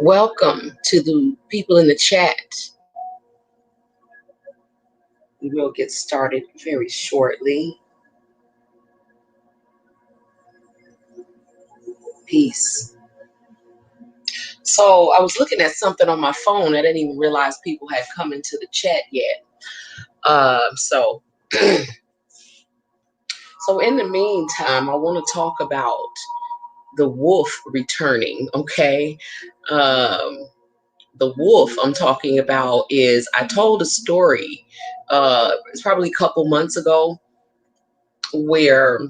Welcome to the people in the chat. We will get started very shortly. Peace. So I was looking at something on my phone. I didn't even realize people had come into the chat yet. So in the meantime, I want to talk about the wolf returning. Okay. The wolf I'm talking about is, I told a story, it's probably a couple months ago, where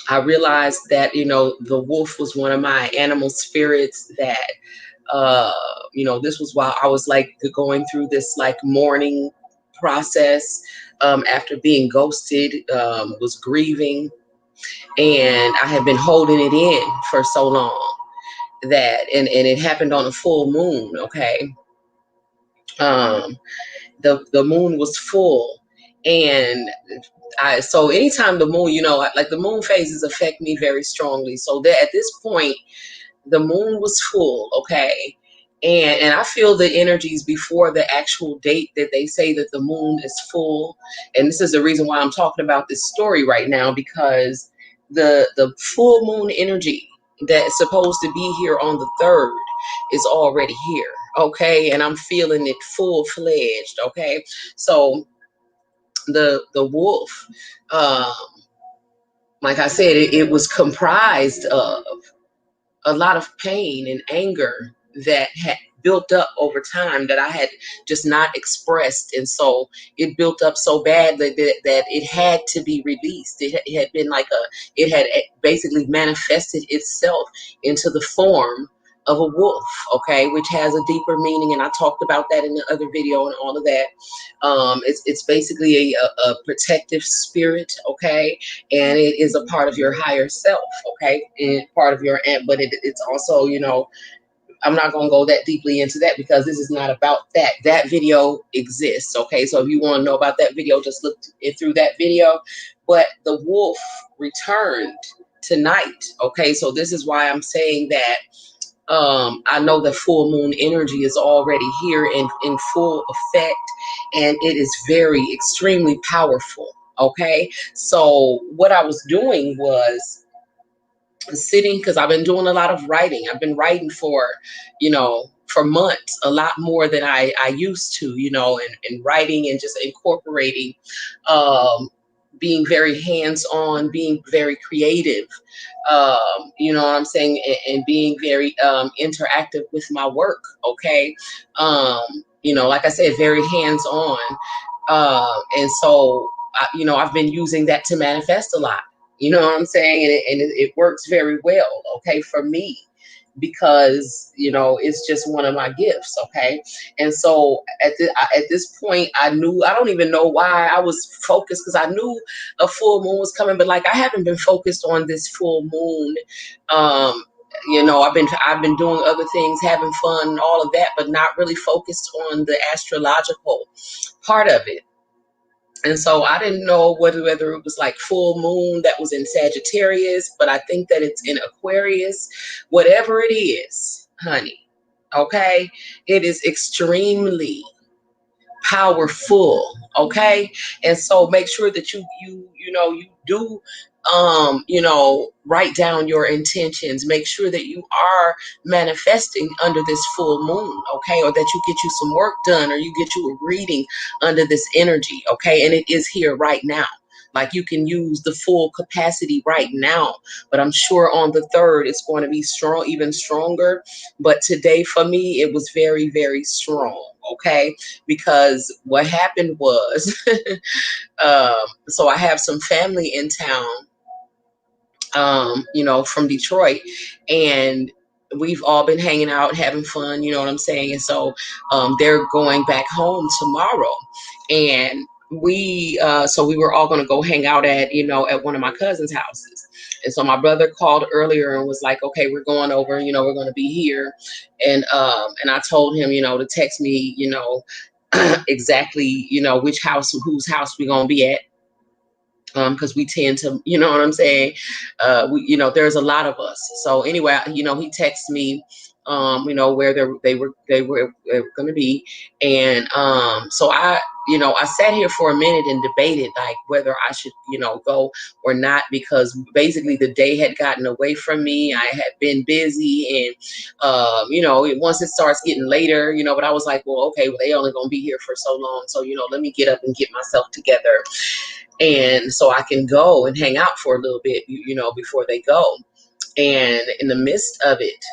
I realized that, the wolf was one of my animal spirits that, this was while I was like going through this like mourning process, after being ghosted, was grieving, and I had been holding it in for so long that, and it happened on a full moon. Okay. The moon was full, and so anytime the moon, like the moon phases affect me very strongly. So that at this point, the moon was full. Okay. And I feel the energies before the actual date that they say that the moon is full. And this is the reason why I'm talking about this story right now, because the full moon energy that's supposed to be here on the 3rd is already here. Okay. And I'm feeling it full-fledged. Okay. So the wolf, um, like I said, it was comprised of a lot of pain and anger that had built up over time that I had just not expressed. And so it built up so bad that it had to be released. It had been like it had basically manifested itself into the form of a wolf, okay, which has a deeper meaning. And I talked about that in the other video and all of that. It's basically a protective spirit, okay, and it is a part of your higher self, okay, and part of your, but it's also, I'm not going to go that deeply into that because this is not about that. That video exists, okay, so if you want to know about that video, just look through that video. But the wolf returned tonight, okay, so this is why I'm saying that I know the full moon energy is already here in full effect, and it is very extremely powerful. Okay, so what I was doing was sitting, because I've been doing a lot of writing. I've been writing for months, a lot more than I used to, and writing and just incorporating, being very hands-on, being very creative, you know what I'm saying, and being very interactive with my work. Okay. Like I said, very hands-on. And so, I've been using that to manifest a lot. You know what I'm saying? And it works very well, okay, for me, because, it's just one of my gifts, okay? And so at this point, I don't even know why I was focused, because I knew a full moon was coming, but like I haven't been focused on this full moon. I've been doing other things, having fun, all of that, but not really focused on the astrological part of it. And so I didn't know whether it was like full moon that was in Sagittarius, but I think that it's in Aquarius. Whatever it is, honey, okay, it is extremely powerful, okay? And so make sure that you do write down your intentions. Make sure that you are manifesting under this full moon, okay? Or that you get you some work done, or you get you a reading under this energy, okay? And it is here right now. Like you can use the full capacity right now, but I'm sure on the 3rd it's going to be strong, even stronger. But today for me, it was very, very strong, okay? Because what happened was, so I have some family in town, from Detroit, and we've all been hanging out, having fun, you know what I'm saying? And so they're going back home tomorrow, and we were all going to go hang out at one of my cousin's houses. And so my brother called earlier and was like, okay, we're going over, we're going to be here. And I told him, to text me, exactly, you know, whose house we're gonna be at. Because we tend to, you know what I'm saying? You know, there's a lot of us. So anyway, you know, he texted me, you know, where they were going to be, and so you know, I sat here for a minute and debated like whether I should, you know, go or not, because basically the day had gotten away from me. I had been busy, and you know, once it starts getting later, you know, but I was like, well, okay, well, they only gonna be here for so long, so you know, let me get up and get myself together, and so I can go and hang out for a little bit, you know, before they go. And in the midst of it,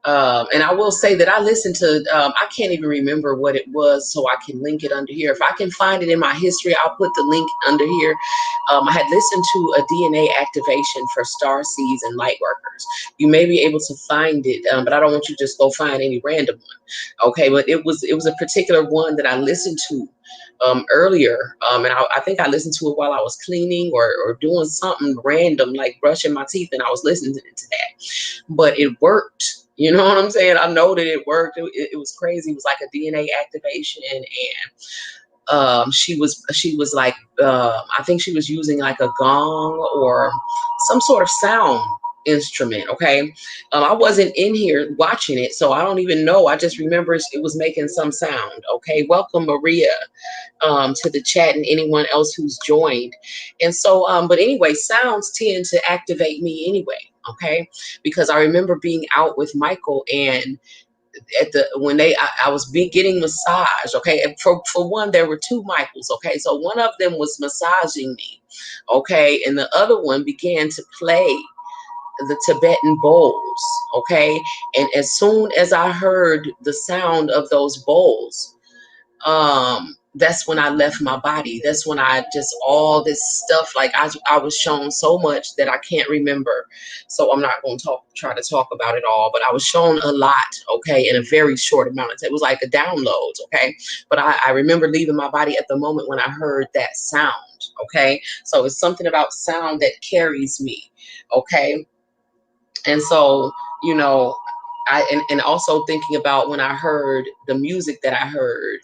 and I will say that I listened to, I can't even remember what it was, so I can link it under here. If I can find it in my history, I'll put the link under here. I had listened to a DNA activation for star seeds and light workers. You may be able to find it, but I don't want you to just go find any random one. Okay, but it was a particular one that I listened to earlier, and I think I listened to it while I was cleaning or doing something random like brushing my teeth, and I was listening to that, but it worked. You know what I'm saying? I know that it worked. It was crazy. It was like a DNA activation, and she was like, I think she was using like a gong or some sort of sound instrument. Okay, I wasn't in here watching it, so I don't even know. I just remember it was making some sound. Okay, welcome Maria to the chat, and anyone else who's joined. And so, but anyway, sounds tend to activate me anyway. Okay, because I remember being out with Michael, and when I was getting massage. Okay, and for one, there were two Michaels. Okay, so one of them was massaging me. Okay, and the other one began to play the Tibetan bowls. Okay, and as soon as I heard the sound of those bowls, that's when I left my body. That's when I just, all this stuff, like I was shown so much that I can't remember, so I'm not going to try to talk about it all, but I was shown a lot, okay, in a very short amount of time. It was like a download, okay, but I remember leaving my body at the moment when I heard that sound. Okay, so it's something about sound that carries me. Okay, and so, you know, and also thinking about when I heard the music that I heard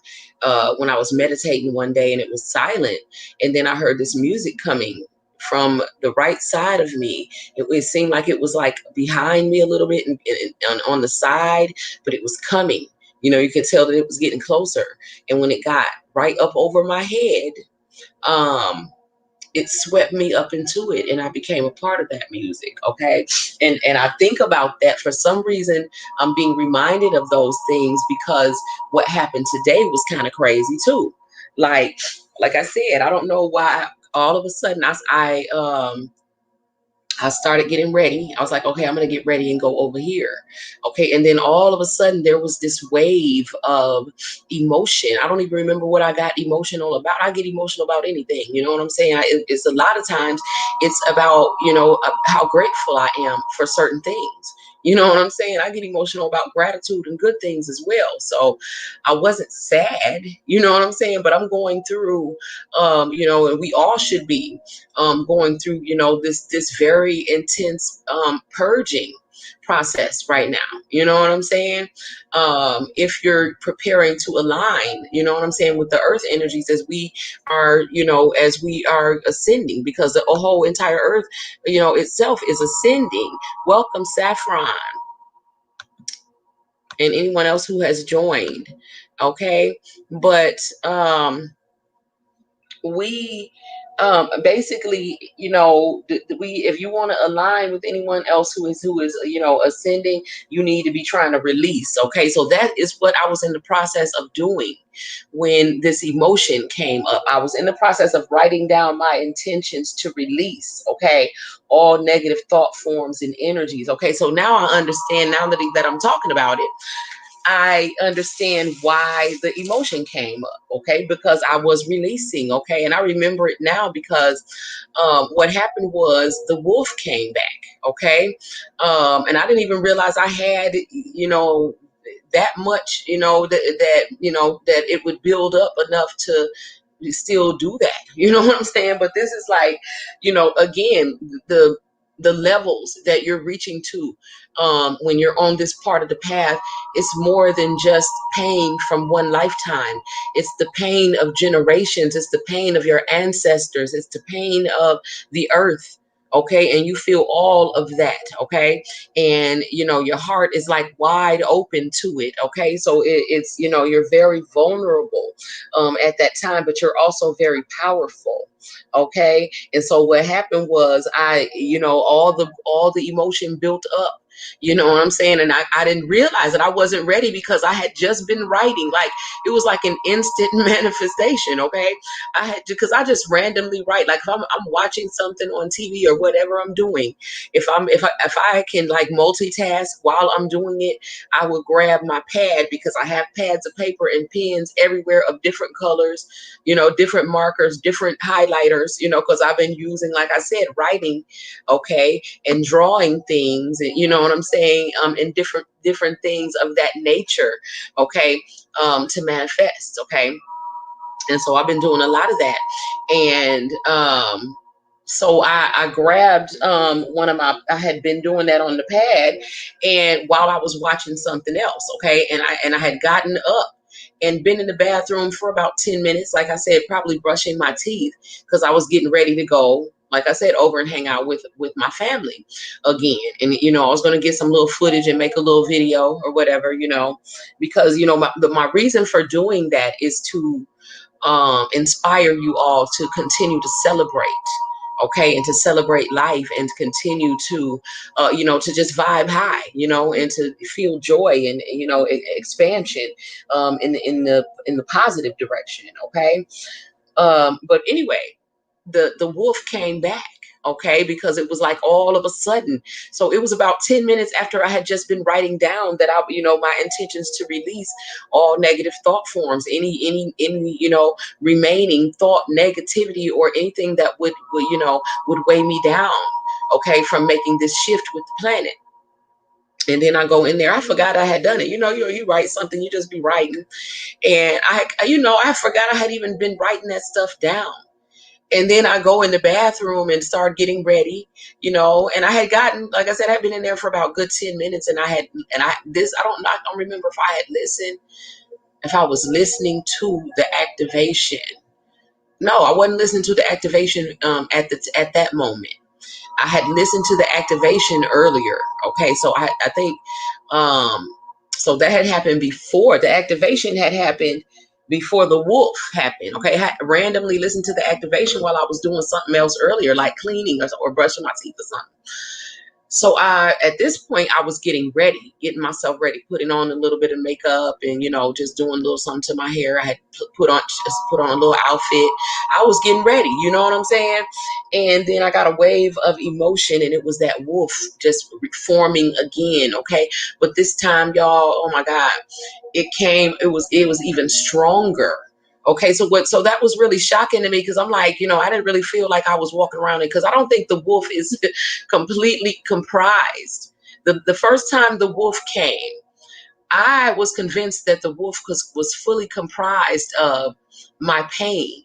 when I was meditating one day, and it was silent, and then I heard this music coming from the right side of me. It seemed like it was like behind me a little bit, and on the side, but it was coming. You know, you could tell that it was getting closer. And when it got right up over my head, it swept me up into it, and I became a part of that music. Okay, and I think about that for some reason. I'm being reminded of those things because what happened today was kind of crazy too. Like I said, I don't know why all of a sudden I started getting ready. I was like, okay, I'm going to get ready and go over here. Okay. And then all of a sudden there was this wave of emotion. I don't even remember what I got emotional about. I get emotional about anything. You know what I'm saying? It's a lot of times it's about, you know, how grateful I am for certain things. You know what I'm saying? I get emotional about gratitude and good things as well. So I wasn't sad, you know what I'm saying? But I'm going through, you know, and we all should be going through, you know, this very intense purging process right now. You know what I'm saying? If you're preparing to align, you know what I'm saying, with the earth energies as we are, you know, as we are ascending, because the whole entire earth, you know, itself is ascending. Welcome, Saffron, and anyone else who has joined. Okay, but we basically, you know, we, if you want to align with anyone else who is you know, ascending, you need to be trying to release. Okay, so that is what I was in the process of doing when this emotion came up. I was in the process of writing down my intentions to release, okay, all negative thought forms and energies. Okay, so now I understand, now that I'm talking about it, I understand why the emotion came up, okay, because I was releasing, okay, and I remember it now because what happened was the wolf came back, okay, and I didn't even realize I had, you know, that much, you know, that you know, that it would build up enough to still do that, you know what I'm saying? But this is like, you know, again, the the levels that you're reaching to when you're on this part of the path, it's more than just pain from one lifetime. It's the pain of generations. It's the pain of your ancestors. It's the pain of the earth. Okay. And you feel all of that. Okay. And, you know, your heart is like wide open to it. Okay. So it's, you know, you're very vulnerable at that time, but you're also very powerful. Okay. And so what happened was you know, all the emotion built up, you know what I'm saying? And I didn't realize that I wasn't ready because I had just been writing. Like it was like an instant manifestation. Okay. I had to, because I just randomly write. Like if I'm watching something on TV or whatever I'm doing, if I can like multitask while I'm doing it, I would grab my pad because I have pads of paper and pens everywhere of different colors, you know, different markers, different highlighters, you know, because I've been using, like I said, writing, okay, and drawing things, you know what I'm saying, and different things of that nature, okay, to manifest, okay. And so I've been doing a lot of that. And so I grabbed one of I had been doing that on the pad, and while I was watching something else, okay, and I had gotten up and been in the bathroom for about 10 minutes, like I said, probably brushing my teeth because I was getting ready to go, like I said, over and hang out with my family again. And you know, I was going to get some little footage and make a little video or whatever, you know, because you know my reason for doing that is to inspire you all to continue to celebrate, okay, and to celebrate life and to continue to you know, to just vibe high, you know, and to feel joy and, you know, expansion in the positive direction, okay. But anyway, the wolf came back, okay, because it was like all of a sudden. So it was about 10 minutes after I had just been writing down that I, you know, my intentions to release all negative thought forms, any you know, remaining thought negativity or anything that would you know, would weigh me down, okay, from making this shift with the planet. And then I go in there, I forgot I had done it. You know, you write something, you just be writing, and you know, I forgot I had even been writing that stuff down. And then I go in the bathroom and start getting ready, you know, and I had gotten, like I said, I'd been in there for about good 10 minutes, and I don't remember if I had listened, if I was listening to the activation. No, I wasn't listening to the activation at that moment. I had listened to the activation earlier. Okay, so I think so that had happened before the activation had happened, before the wolf happened. Okay, I had randomly listened to the activation while I was doing something else earlier, like cleaning or brushing my teeth or something. So at this point, I was getting ready, getting myself ready, putting on a little bit of makeup, and you know, just doing a little something to my hair. I had put on a little outfit. I was getting ready, you know what I'm saying? And then I got a wave of emotion, and it was that wolf just reforming again. Okay, but this time, y'all, oh my God, it came. It was even stronger. Okay, so that was really shocking to me because I'm like, you know, I didn't really feel like I was walking around it because I don't think the wolf is completely comprised. The first time the wolf came, I was convinced that the wolf was fully comprised of my pain,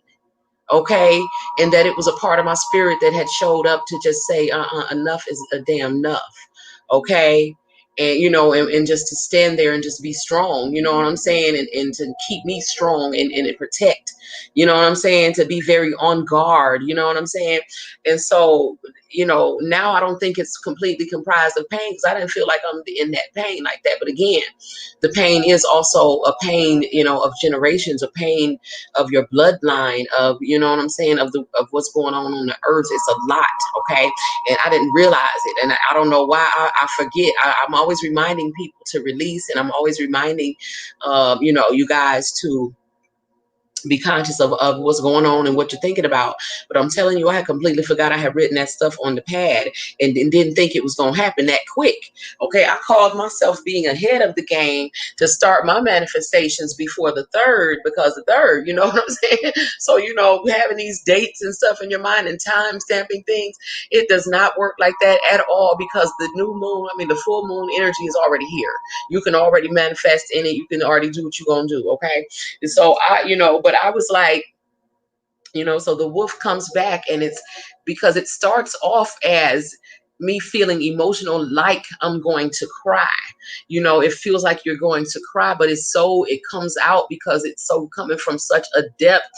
okay, and that it was a part of my spirit that had showed up to just say, enough is a damn enough, okay. And you know, and just to stand there and just be strong, you know what I'm saying, and to keep me strong and protect, you know what I'm saying, to be very on guard, you know what I'm saying. And so, you know, now I don't think it's completely comprised of pain because I didn't feel like I'm in that pain like that. But again, the pain is also a pain, you know, of generations, a pain of your bloodline, of, you know what I'm saying, of what's going on the earth. It's a lot, okay. And I didn't realize it, and I don't know why I forget. I'm always reminding people to release, and I'm always reminding you know, you guys to be conscious of what's going on and what you're thinking about. But I'm telling you, I had completely forgot I had written that stuff on the pad, and didn't think it was going to happen that quick. Okay, I called myself being ahead of the game to start my manifestations before the third, because the third, you know what I'm saying? So, you know, having these dates and stuff in your mind and time stamping things, it does not work like that at all, because the new moon, I mean, the full moon energy is already here. You can already manifest in it. You can already do what you're going to do, okay? And so you know, but I was like, you know, so the wolf comes back, and it's because it starts off as me feeling emotional, like I'm going to cry. You know, it feels like you're going to cry, but it comes out because it's so coming from such a depth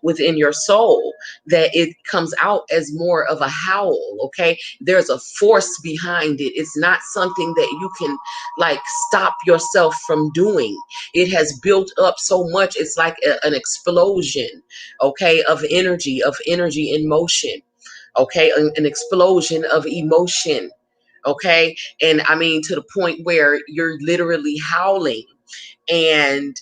within your soul that it comes out as more of a howl. Okay, there's a force behind it. It's not something that you can like stop yourself from doing. It has built up so much. It's like an explosion, okay, of energy in motion, okay, an explosion of emotion, okay. And I mean, to the point where you're literally howling, and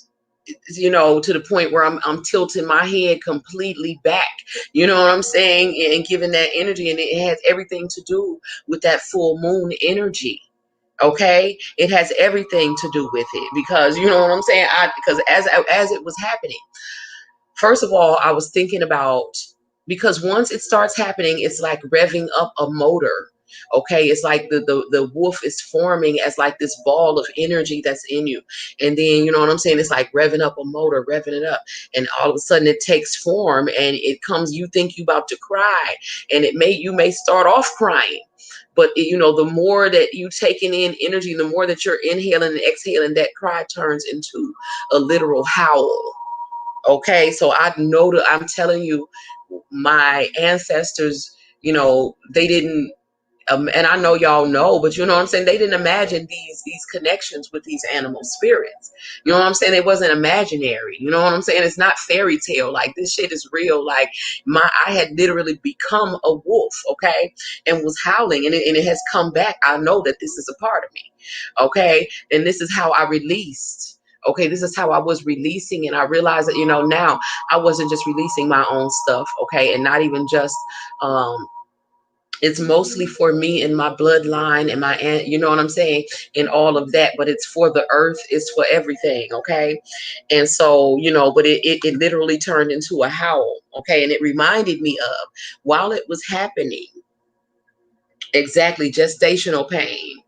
you know, to the point where I'm tilting my head completely back, you know what I'm saying, and giving that energy. And it has everything to do with that full moon energy. Okay, it has everything to do with it, because you know what I'm saying. Because as it was happening, first of all, I was thinking about, because once it starts happening, it's like revving up a motor. Okay, it's like the wolf is forming as like this ball of energy that's in you. And then, you know what I'm saying? It's like revving up a motor, revving it up. And all of a sudden it takes form and it comes, you think you about to cry. And you may start off crying. But you know, the more that you taking in energy, the more that you're inhaling and exhaling, that cry turns into a literal howl. Okay, so I know that, I'm telling you, my ancestors, you know, they didn't, and I know y'all know, but you know what I'm saying, they didn't imagine these connections with these animal spirits. You know what I'm saying? It wasn't imaginary. You know what I'm saying? It's not fairy tale. Like, this shit is real. Like, I had literally become a wolf, okay, and was howling, and it has come back. I know that this is a part of me, okay, and this is how I released. Okay, this is how I was releasing, and I realized that, you know, now I wasn't just releasing my own stuff, okay, and not even just um it's mostly for me and my bloodline and my aunt, you know what I'm saying, and all of that. But it's for the earth, it's for everything, okay? And so, you know, but it literally turned into a howl, okay? And it reminded me of, while it was happening, exactly, gestational pain.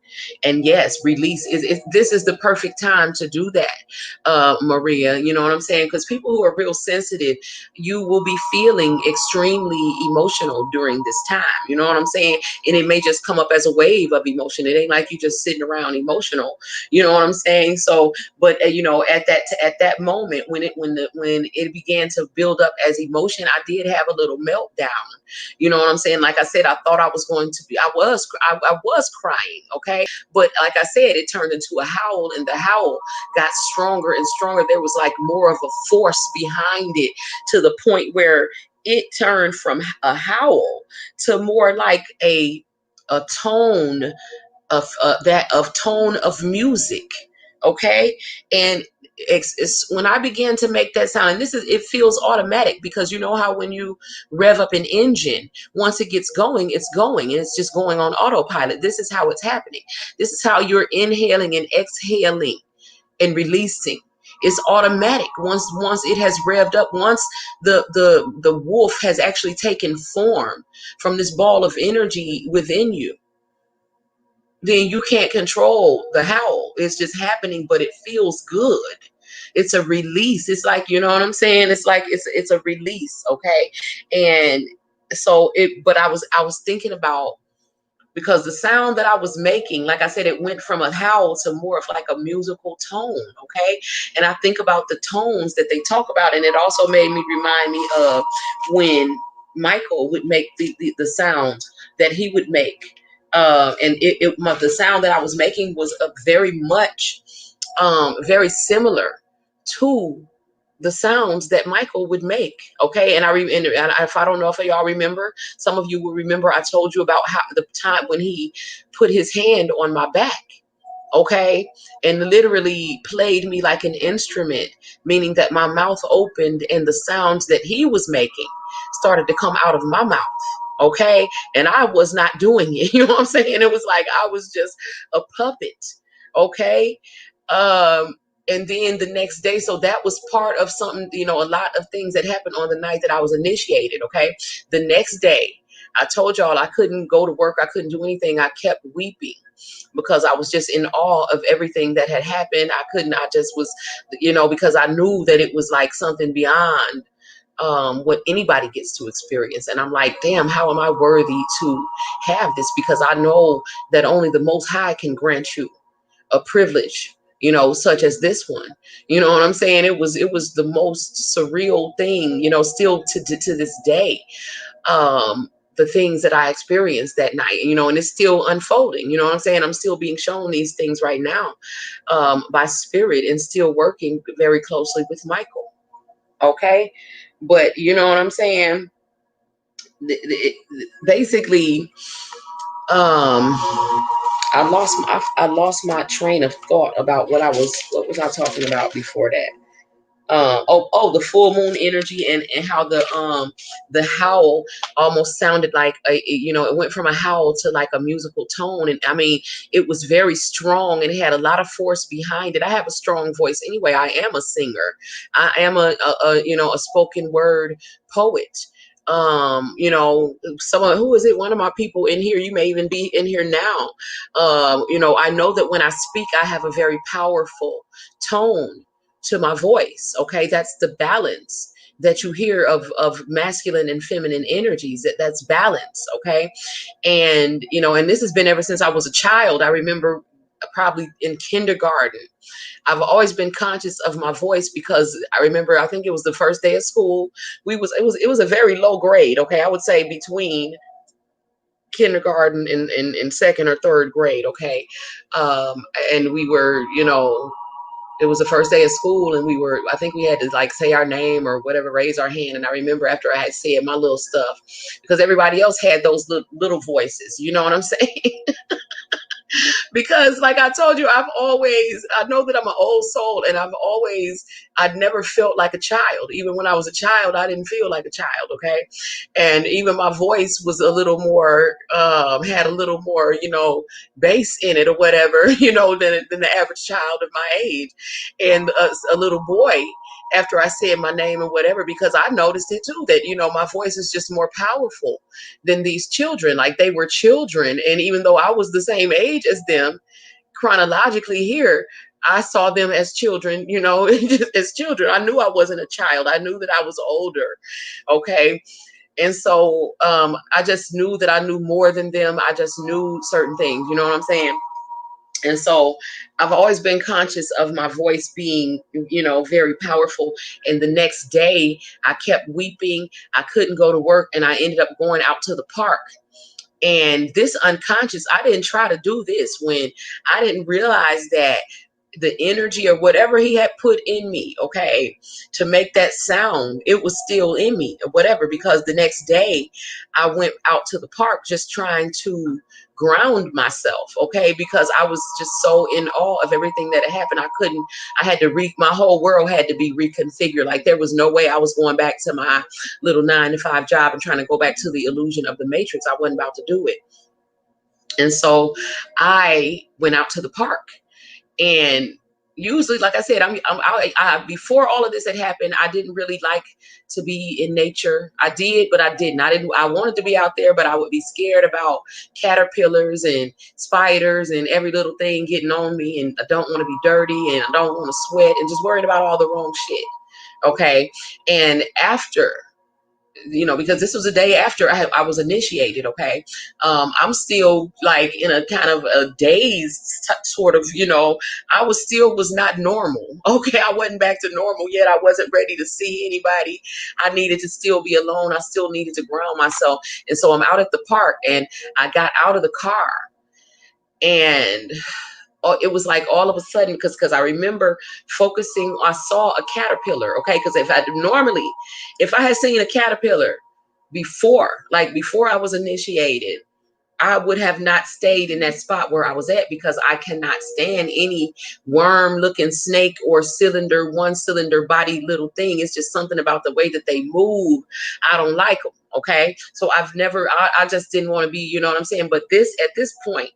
And yes, release this is the perfect time to do that, Maria. You know what I'm saying? Because people who are real sensitive, you will be feeling extremely emotional during this time. You know what I'm saying? And it may just come up as a wave of emotion. It ain't like you just sitting around emotional. You know what I'm saying? So, but you know, at that moment when it began to build up as emotion, I did have a little meltdown. You know what I'm saying? Like I said, I thought I was going to be, I was crying, okay? But like I said, it turned into a howl, and the howl got stronger and stronger. There was like more of a force behind it, to the point where it turned from a howl to more like a tone of tone of music, okay. And it's when I began to make that sound, and it feels automatic, because you know how when you rev up an engine, once it gets going, it's going, and it's just going on autopilot. This is how it's happening. This is how you're inhaling and exhaling and releasing. It's automatic. Once it has revved up, once the wolf has actually taken form from this ball of energy within you, then you can't control the howl. It's just happening, but it feels good. It's a release. It's like, you know what I'm saying? It's like it's a release, okay? And so but I was thinking about, because the sound that I was making, like I said, it went from a howl to more of like a musical tone, okay? And I think about the tones that they talk about, and it also made me remind me of when Michael would make the sound that he would make. And the sound that I was making was very much, very similar to the sounds that Michael would make. Okay. And if I don't know if y'all remember, some of you will remember, I told you about how the time when he put his hand on my back. Okay. And literally played me like an instrument, meaning that my mouth opened and the sounds that he was making started to come out of my mouth. Okay. And I was not doing it. You know what I'm saying? It was like I was just a puppet. Okay. Um, and then the next day, so that was part of something, you know, a lot of things that happened on the night that I was initiated. Okay. The next day, I told y'all I couldn't go to work. I couldn't do anything. I kept weeping because I was just in awe of everything that had happened. I just was, you know, because I knew that it was like something beyond what anybody gets to experience. And I'm like, damn, how am I worthy to have this? Because I know that only the Most High can grant you a privilege, you know, such as this one. You know what I'm saying? It was the most surreal thing, you know, still to this day. The things that I experienced that night, you know, and it's still unfolding. You know what I'm saying? I'm still being shown these things right now, by spirit, and still working very closely with Michael. Okay. But you know what I'm saying? Basically, I lost my train of thought about what was I talking about before that? The full moon energy, and how the howl almost sounded like you know, it went from a howl to like a musical tone. And I mean, it was very strong and it had a lot of force behind it. I have a strong voice anyway. I am a singer. I am a you know, a spoken word poet. You know, someone, who is it, one of my people in here, you may even be in here now. You know, I know that when I speak, I have a very powerful tone to my voice. Okay, that's the balance that you hear of masculine and feminine energies. That's balance. Okay, and you know, and this has been ever since I was a child. I remember probably in kindergarten, I've always been conscious of my voice, because I remember, I think it was the first day of school. It was a very low grade. Okay, I would say between kindergarten and second or third grade. Okay, and we were, you know, it was the first day of school, and I think we had to like say our name or whatever, raise our hand. And I remember after I had said my little stuff, because everybody else had those little voices, you know what I'm saying? Because like I told you, I know that I'm an old soul, and I'd never felt like a child. Even when I was a child, I didn't feel like a child. Okay. And even my voice was a little more, had a little more, you know, bass in it or whatever, you know, than the average child of my age. And a little boy, after I said my name and whatever, because I noticed it too, that, you know, my voice is just more powerful than these children. Like, they were children. And even though I was the same age as them, chronologically here, I saw them as children, you know, as children. I knew I wasn't a child. I knew that I was older. Okay. And so I just knew that I knew more than them. I just knew certain things, you know what I'm saying? And so I've always been conscious of my voice being, you know, very powerful. And the next day I kept weeping. I couldn't go to work, and I ended up going out to the park. And this unconscious, I didn't try to do this when I didn't realize that the energy or whatever he had put in me, okay, to make that sound, it was still in me or whatever. Because the next day I went out to the park just trying to ground myself, okay, because I was just so in awe of everything that had happened. I had to my whole world had to be reconfigured. Like, there was no way I was going back to my little 9-to-5 job and trying to go back to the illusion of the matrix. I wasn't about to do it. And so I went out to the park. And usually, like I said, before all of this had happened, I didn't really like to be in nature. I did, but I didn't. I wanted to be out there, but I would be scared about caterpillars and spiders and every little thing getting on me. And I don't want to be dirty, and I don't want to sweat, and just worried about all the wrong shit. Okay. And after, you know, because this was a day after I was initiated. Okay. I'm still like in a kind of a dazed sort of, you know, was not normal. Okay. I wasn't back to normal yet. I wasn't ready to see anybody. I needed to still be alone. I still needed to ground myself. And so I'm out at the park, and I got out of the car, and it was like all of a sudden, because I remember focusing, I saw a caterpillar. Okay. Because if I had seen a caterpillar before I was initiated, I would have not stayed in that spot where I was at, because I cannot stand any worm looking snake or one cylinder body little thing. It's just something about the way that they move. I don't like them. Okay. So I just didn't want to be, you know what I'm saying? But at this point,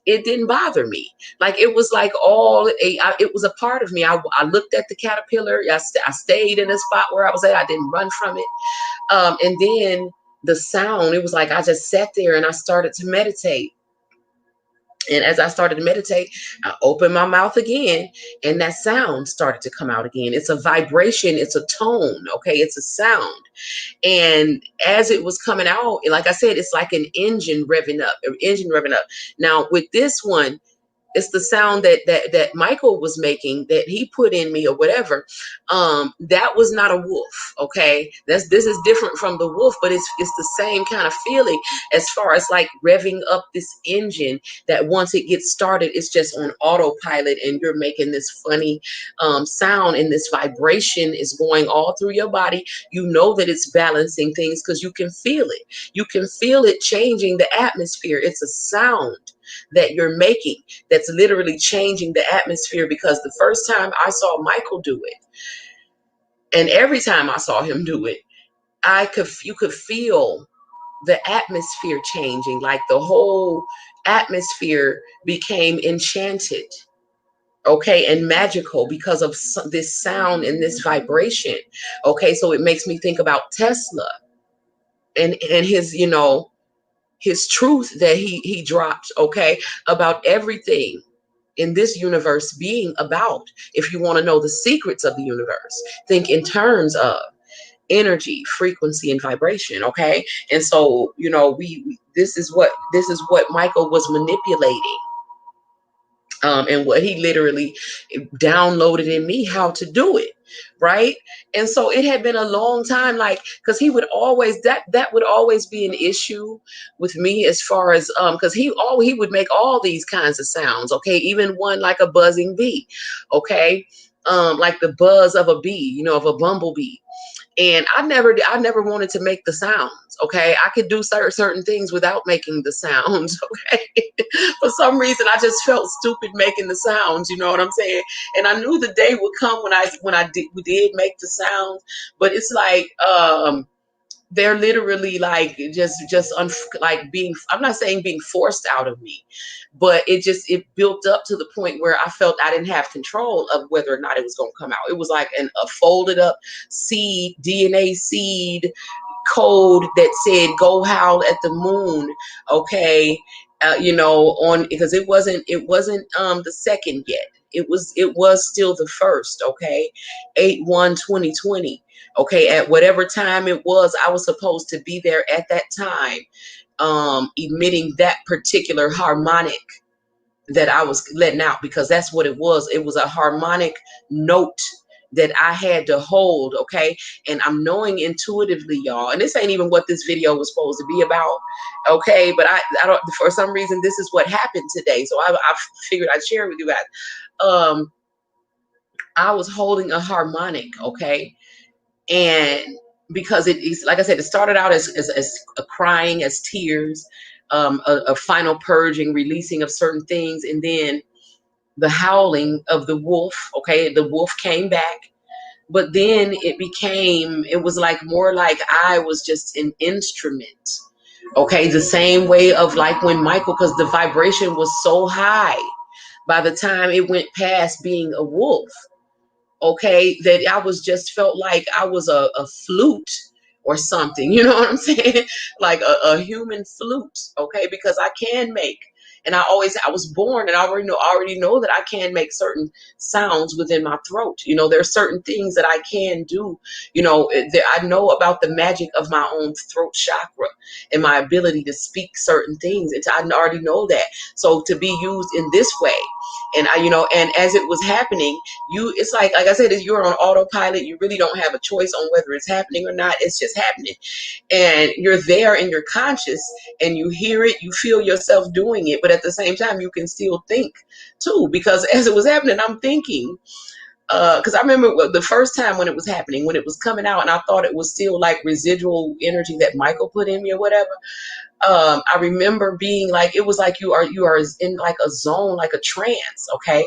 it didn't bother me. Like, it was like it was a part of me. I looked at the caterpillar. I stayed in the spot where I was at. I didn't run from it. And then the sound, it was like I just sat there and I started to meditate. And as I started to meditate, I opened my mouth again, and that sound started to come out again. It's a vibration, it's a tone, okay? It's a sound. And as it was coming out, like I said, it's like an engine revving up, an engine revving up. Now, with this one, it's the sound that Michael was making that he put in me or whatever. That was not a wolf. Okay, this is different from the wolf, but it's the same kind of feeling as far as like revving up this engine that once it gets started, it's just on autopilot and you're making this funny sound, and this vibration is going all through your body. You know that it's balancing things because you can feel it. You can feel it changing the atmosphere. It's a sound that you're making that's literally changing the atmosphere, because the first time I saw Michael do it, and every time I saw him do it, you could feel the atmosphere changing, like the whole atmosphere became enchanted, okay, and magical because of this sound and this vibration. Okay, so it makes me think about Tesla and his, his truth that he dropped, okay, about everything in this universe being about, if you want to know the secrets of the universe, think in terms of energy, frequency, and vibration. Okay, and so we this is what Michael was manipulating, and what he literally downloaded in me how to do it, right? And so it had been a long time, like, because he would always that would always be an issue with me, as far as because he would make all these kinds of sounds, okay, even one like a buzzing bee, okay, like the buzz of a bee, of a bumblebee. And I never wanted to make the sounds. Okay, I could do certain things without making the sounds. Okay, for some reason I just felt stupid making the sounds. You know what I'm saying? And I knew the day would come when we did make the sounds. But it's like they're literally like like being, I'm not saying being forced out of me, but it built up to the point where I felt I didn't have control of whether or not it was going to come out. It was like a folded up seed, DNA seed code that said go howl at the moon. Okay, on, because it wasn't the second yet. It was still the first. Okay, 8/1/2020. Okay, at whatever time it was, I was supposed to be there at that time, emitting that particular harmonic that I was letting out, because that's what it was. It was a harmonic note that I had to hold, okay? And I'm knowing intuitively, y'all, and this ain't even what this video was supposed to be about, okay? But I don't, for some reason, this is what happened today. So I figured I'd share with you guys. I was holding a harmonic, okay? And because it is, like I said, it started out as a crying, as tears, a final purging, releasing of certain things, and then the howling of the wolf. Okay, the wolf came back, but then it was like more like I was just an instrument. Okay, the same way of like when Michael, because the vibration was so high by the time it went past being a wolf, okay, that I was just felt like I was a flute or something, you know what I'm saying? Like a human flute, okay, because I can make, and I was born, and I already know that I can make certain sounds within my throat. There are certain things that I can do. I know about the magic of my own throat chakra and my ability to speak certain things. I already know that. So to be used in this way, and and as it was happening, it's like I said, you're on autopilot. You really don't have a choice on whether it's happening or not. It's just happening, and you're there and you're conscious, and you hear it, you feel yourself doing it, but at the same time you can still think too, because as it was happening, I'm thinking, because I remember the first time when it was happening, when it was coming out, and I thought it was still like residual energy that Michael put in me or whatever. I remember being like, it was like you are in like a zone, like a trance, okay?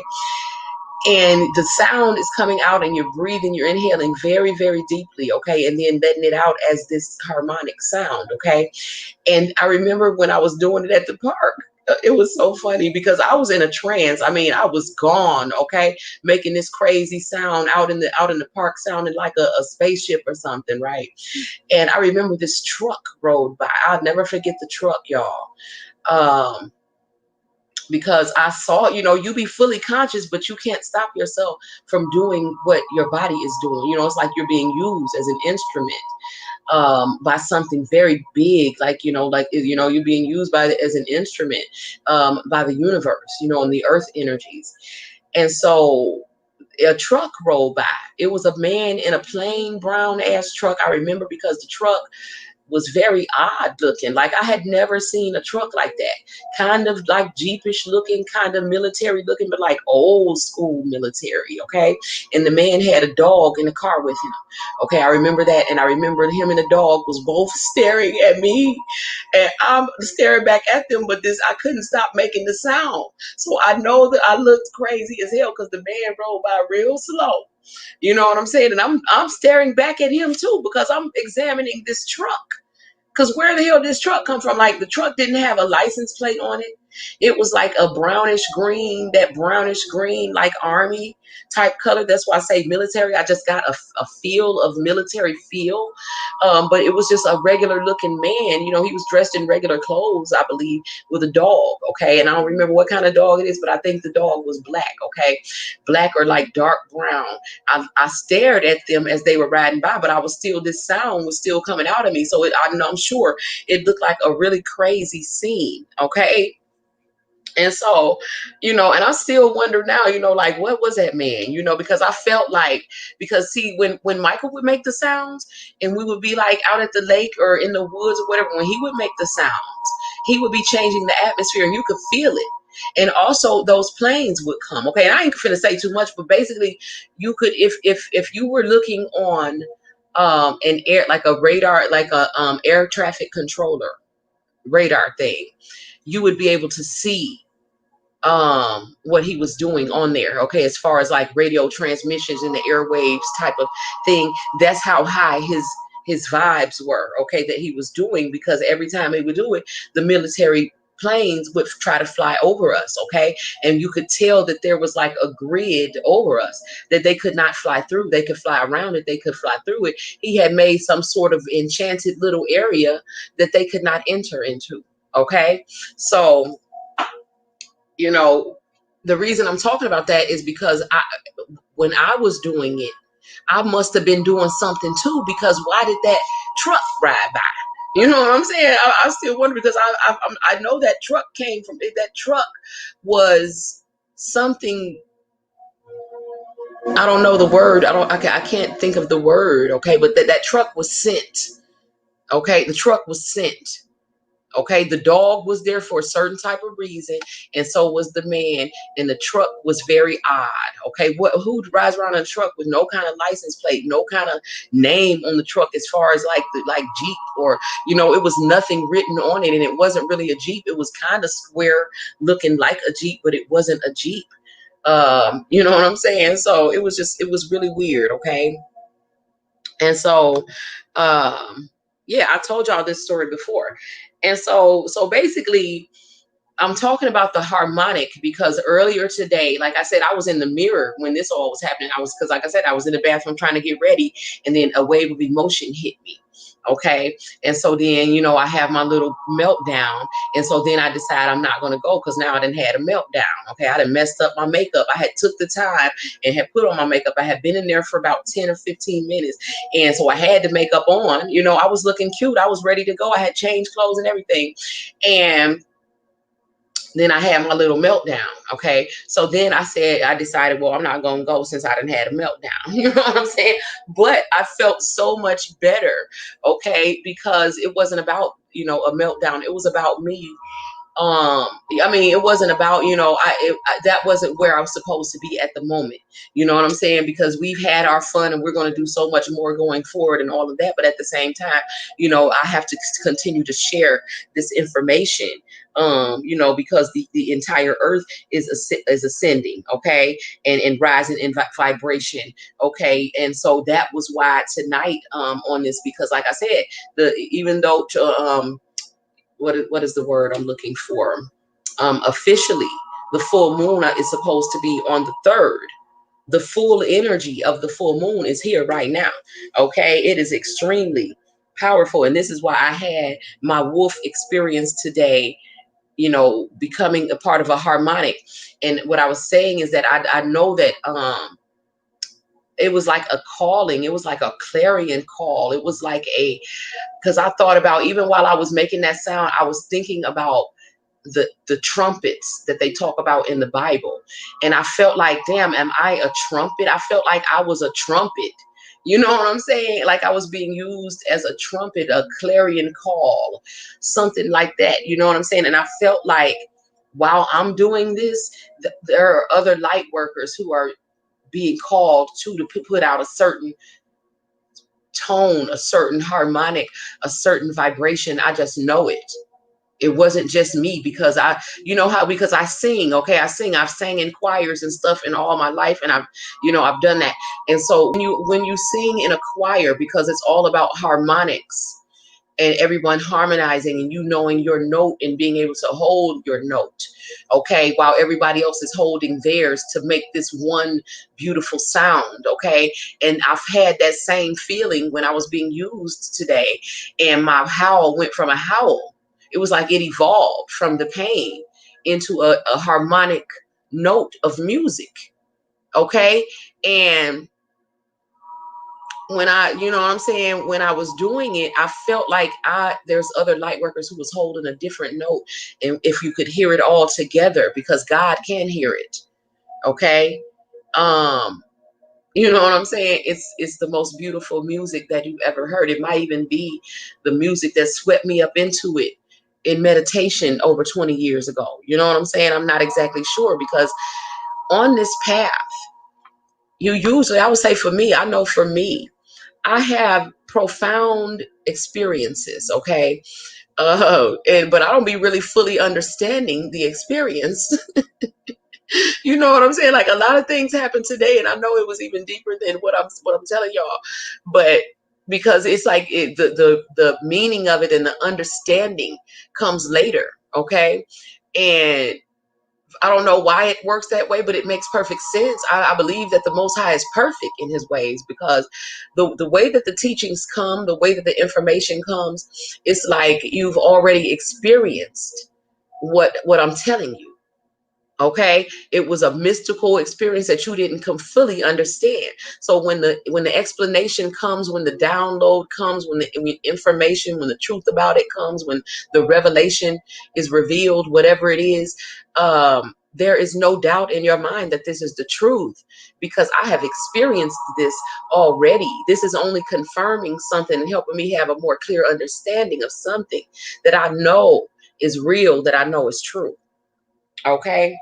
And the sound is coming out and you're breathing, you're inhaling very, very deeply, okay? And then letting it out as this harmonic sound, okay? And I remember when I was doing it at the park, it was so funny because I was in a trance. I mean, I was gone, okay? Making this crazy sound out in the park, sounding like a spaceship or something, right? And I remember this truck rode by. I'll never forget the truck, y'all. because I saw, you know, you be fully conscious, but you can't stop yourself from doing what your body is doing. You know, it's like you're being used as an instrument by something very big, like, you know, like, you know, you're being used by as an instrument by the universe, you know, and the earth energies. And so a truck rolled by. It was a man in a plain brown ass truck. I remember because the truck was very odd looking. Like I had never seen a truck like that. Kind of like Jeepish looking, kind of military looking, but like old school military, okay? And the man had a dog in the car with him. Okay, I remember that. And I remember him and the dog was both staring at me. And I'm staring back at them, but I couldn't stop making the sound. So I know that I looked crazy as hell because the man rolled by real slow. You know what I'm saying? And I'm staring back at him too because I'm examining this truck. Because where the hell did this truck come from? Like the truck didn't have a license plate on it. It was like a brownish green, that brownish green, like army type color. That's why I say military. I just got a feel of military feel. But it was just a regular looking man. You know, he was dressed in regular clothes, I believe, with a dog. Okay. And I don't remember what kind of dog it is, but I think the dog was black. Okay. Black or like dark brown. I stared at them as they were riding by, but I was still, this sound was still coming out of me. So I'm sure it looked like a really crazy scene. Okay. And so, you know, and I still wonder now, you know, like what was that man, you know, because I felt like, because see, when Michael would make the sounds and we would be like out at the lake or in the woods or whatever, when he would make the sounds, he would be changing the atmosphere and you could feel it. And also those planes would come. Okay. And I ain't finna say too much, but basically you could, if you were looking on an air, like a radar, like a air traffic controller radar thing, you would be able to see what he was doing on there. Okay, as far as like radio transmissions in the airwaves type of thing, that's how high his vibes were. Okay, that he was doing, because every time he would do it, the military planes would try to fly over us. Okay, and you could tell that there was like a grid over us that they could not fly through. They could fly around it, they could fly through it. He had made some sort of enchanted little area that they could not enter into. Okay, so, you know, the reason I'm talking about that is because when I was doing it, I must have been doing something too, because why did that truck ride by? You know what I'm saying? I still wonder, because I know that truck came from, that truck was something, I don't know the word. I can't think of the word. Okay. But that truck was sent. Okay. The truck was sent. Okay, the dog was there for a certain type of reason, and so was the man. And the truck was very odd. Okay, who rides around in a truck with no kind of license plate, no kind of name on the truck, as far as like Jeep, or, you know, it was nothing written on it, and it wasn't really a Jeep. It was kind of square looking like a Jeep, but it wasn't a Jeep. You know what I'm saying? So it was really weird. Okay, and so, yeah, I told y'all this story before. And so basically, I'm talking about the harmonic because earlier today, like I said, I was in the mirror when this all was happening. Because like I said, I was in the bathroom trying to get ready, and then a wave of emotion hit me. Okay. And so then, you know, I have my little meltdown. And so then I decide I'm not going to go, because now I done had a meltdown. Okay. I done messed up my makeup. I had took the time and had put on my makeup. I had been in there for about 10 or 15 minutes. And so I had the makeup on. You know, I was looking cute. I was ready to go. I had changed clothes and everything. And then I had my little meltdown. Okay. So then I decided, well, I'm not going to go since I done had a meltdown. You know what I'm saying? But I felt so much better. Okay. Because it wasn't about, you know, a meltdown. It was about me. I mean, it wasn't about, you know, that wasn't where I was supposed to be at the moment. You know what I'm saying? Because we've had our fun and we're going to do so much more going forward and all of that. But at the same time, you know, I have to continue to share this information, you know, because the entire earth is ascending. Okay. And rising in vibration. Okay. And so that was why tonight, on this, because like I said, even though what is the word I'm looking for? Officially, the full moon is supposed to be on the 3rd. The full energy of the full moon is here right now. Okay, it is extremely powerful, and this is why I had my wolf experience today you know, becoming a part of a harmonic. And what I was saying is that I know that it was like a calling. It was like a clarion call. It was like a, because I thought about, even while I was making that sound, I was thinking about the trumpets that they talk about in the Bible. And I felt like, damn, am I a trumpet? I felt like I was a trumpet. You know what I'm saying? Like I was being used as a trumpet, a clarion call, something like that. You know what I'm saying? And I felt like while I'm doing this, there are other light workers who are being called to put out a certain tone, a certain harmonic, a certain vibration. I just know it. It wasn't just me, because I, you know how, because I sing, okay, I've sang in choirs and stuff in all my life, and I've, you know, I've done that. And so when you sing in a choir, because it's all about harmonics and everyone harmonizing and you knowing your note and being able to hold your note, okay, while everybody else is holding theirs to make this one beautiful sound, okay. And I've had that same feeling when I was being used today, and my howl went from a howl, it was like it evolved from the pain into a harmonic note of music, okay. And when I, you know what I'm saying, when I was doing it, I felt like there's other light workers who was holding a different note. And if you could hear it all together, because God can hear it. Okay. Um, you know what I'm saying? It's the most beautiful music that you ever heard. It might even be the music that swept me up into it in meditation over 20 years ago. You know what I'm saying? I'm not exactly sure, because on this path, you usually, I would say for me, I know for me, I have profound experiences, okay? But I don't be really fully understanding the experience. You know what I'm saying? Like a lot of things happened today, and I know it was even deeper than what I'm telling y'all. But because it's like the meaning of it and the understanding comes later, okay? And I don't know why it works that way, but it makes perfect sense. I believe that the Most High is perfect in his ways, because the way that the teachings come, the way that the information comes, it's like you've already experienced what I'm telling you. Okay, it was a mystical experience that you didn't fully understand. So when the explanation comes, when the download comes, when the information, when the truth about it comes, when the revelation is revealed, whatever it is, there is no doubt in your mind that this is the truth, because I have experienced this already. This is only confirming something and helping me have a more clear understanding of something that I know is real, that I know is true. Okay.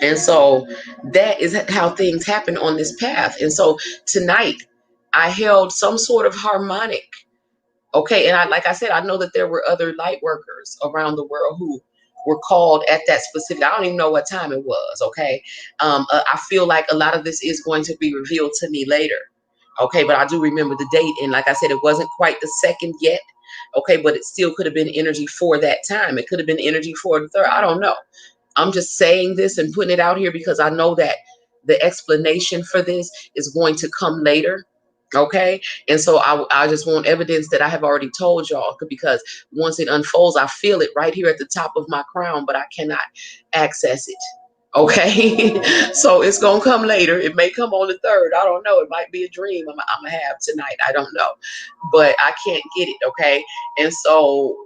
And so that is how things happen on this path. And so tonight I held some sort of harmonic. Okay. And like I said, I know that there were other light workers around the world who were called at that specific, I don't even know what time it was. Okay. I feel like a lot of this is going to be revealed to me later. Okay. But I do remember the date. And like I said, it wasn't quite the second yet. Okay. But it still could have been energy for that time. It could have been energy for the third. I don't know. I'm just saying this and putting it out here because I know that the explanation for this is going to come later. Okay. And so I just want evidence that I have already told y'all, because once it unfolds, I feel it right here at the top of my crown, but I cannot access it. Okay. So it's going to come later. It may come on the third. I don't know. It might be a dream I'm going to have tonight. I don't know, but I can't get it. Okay. And so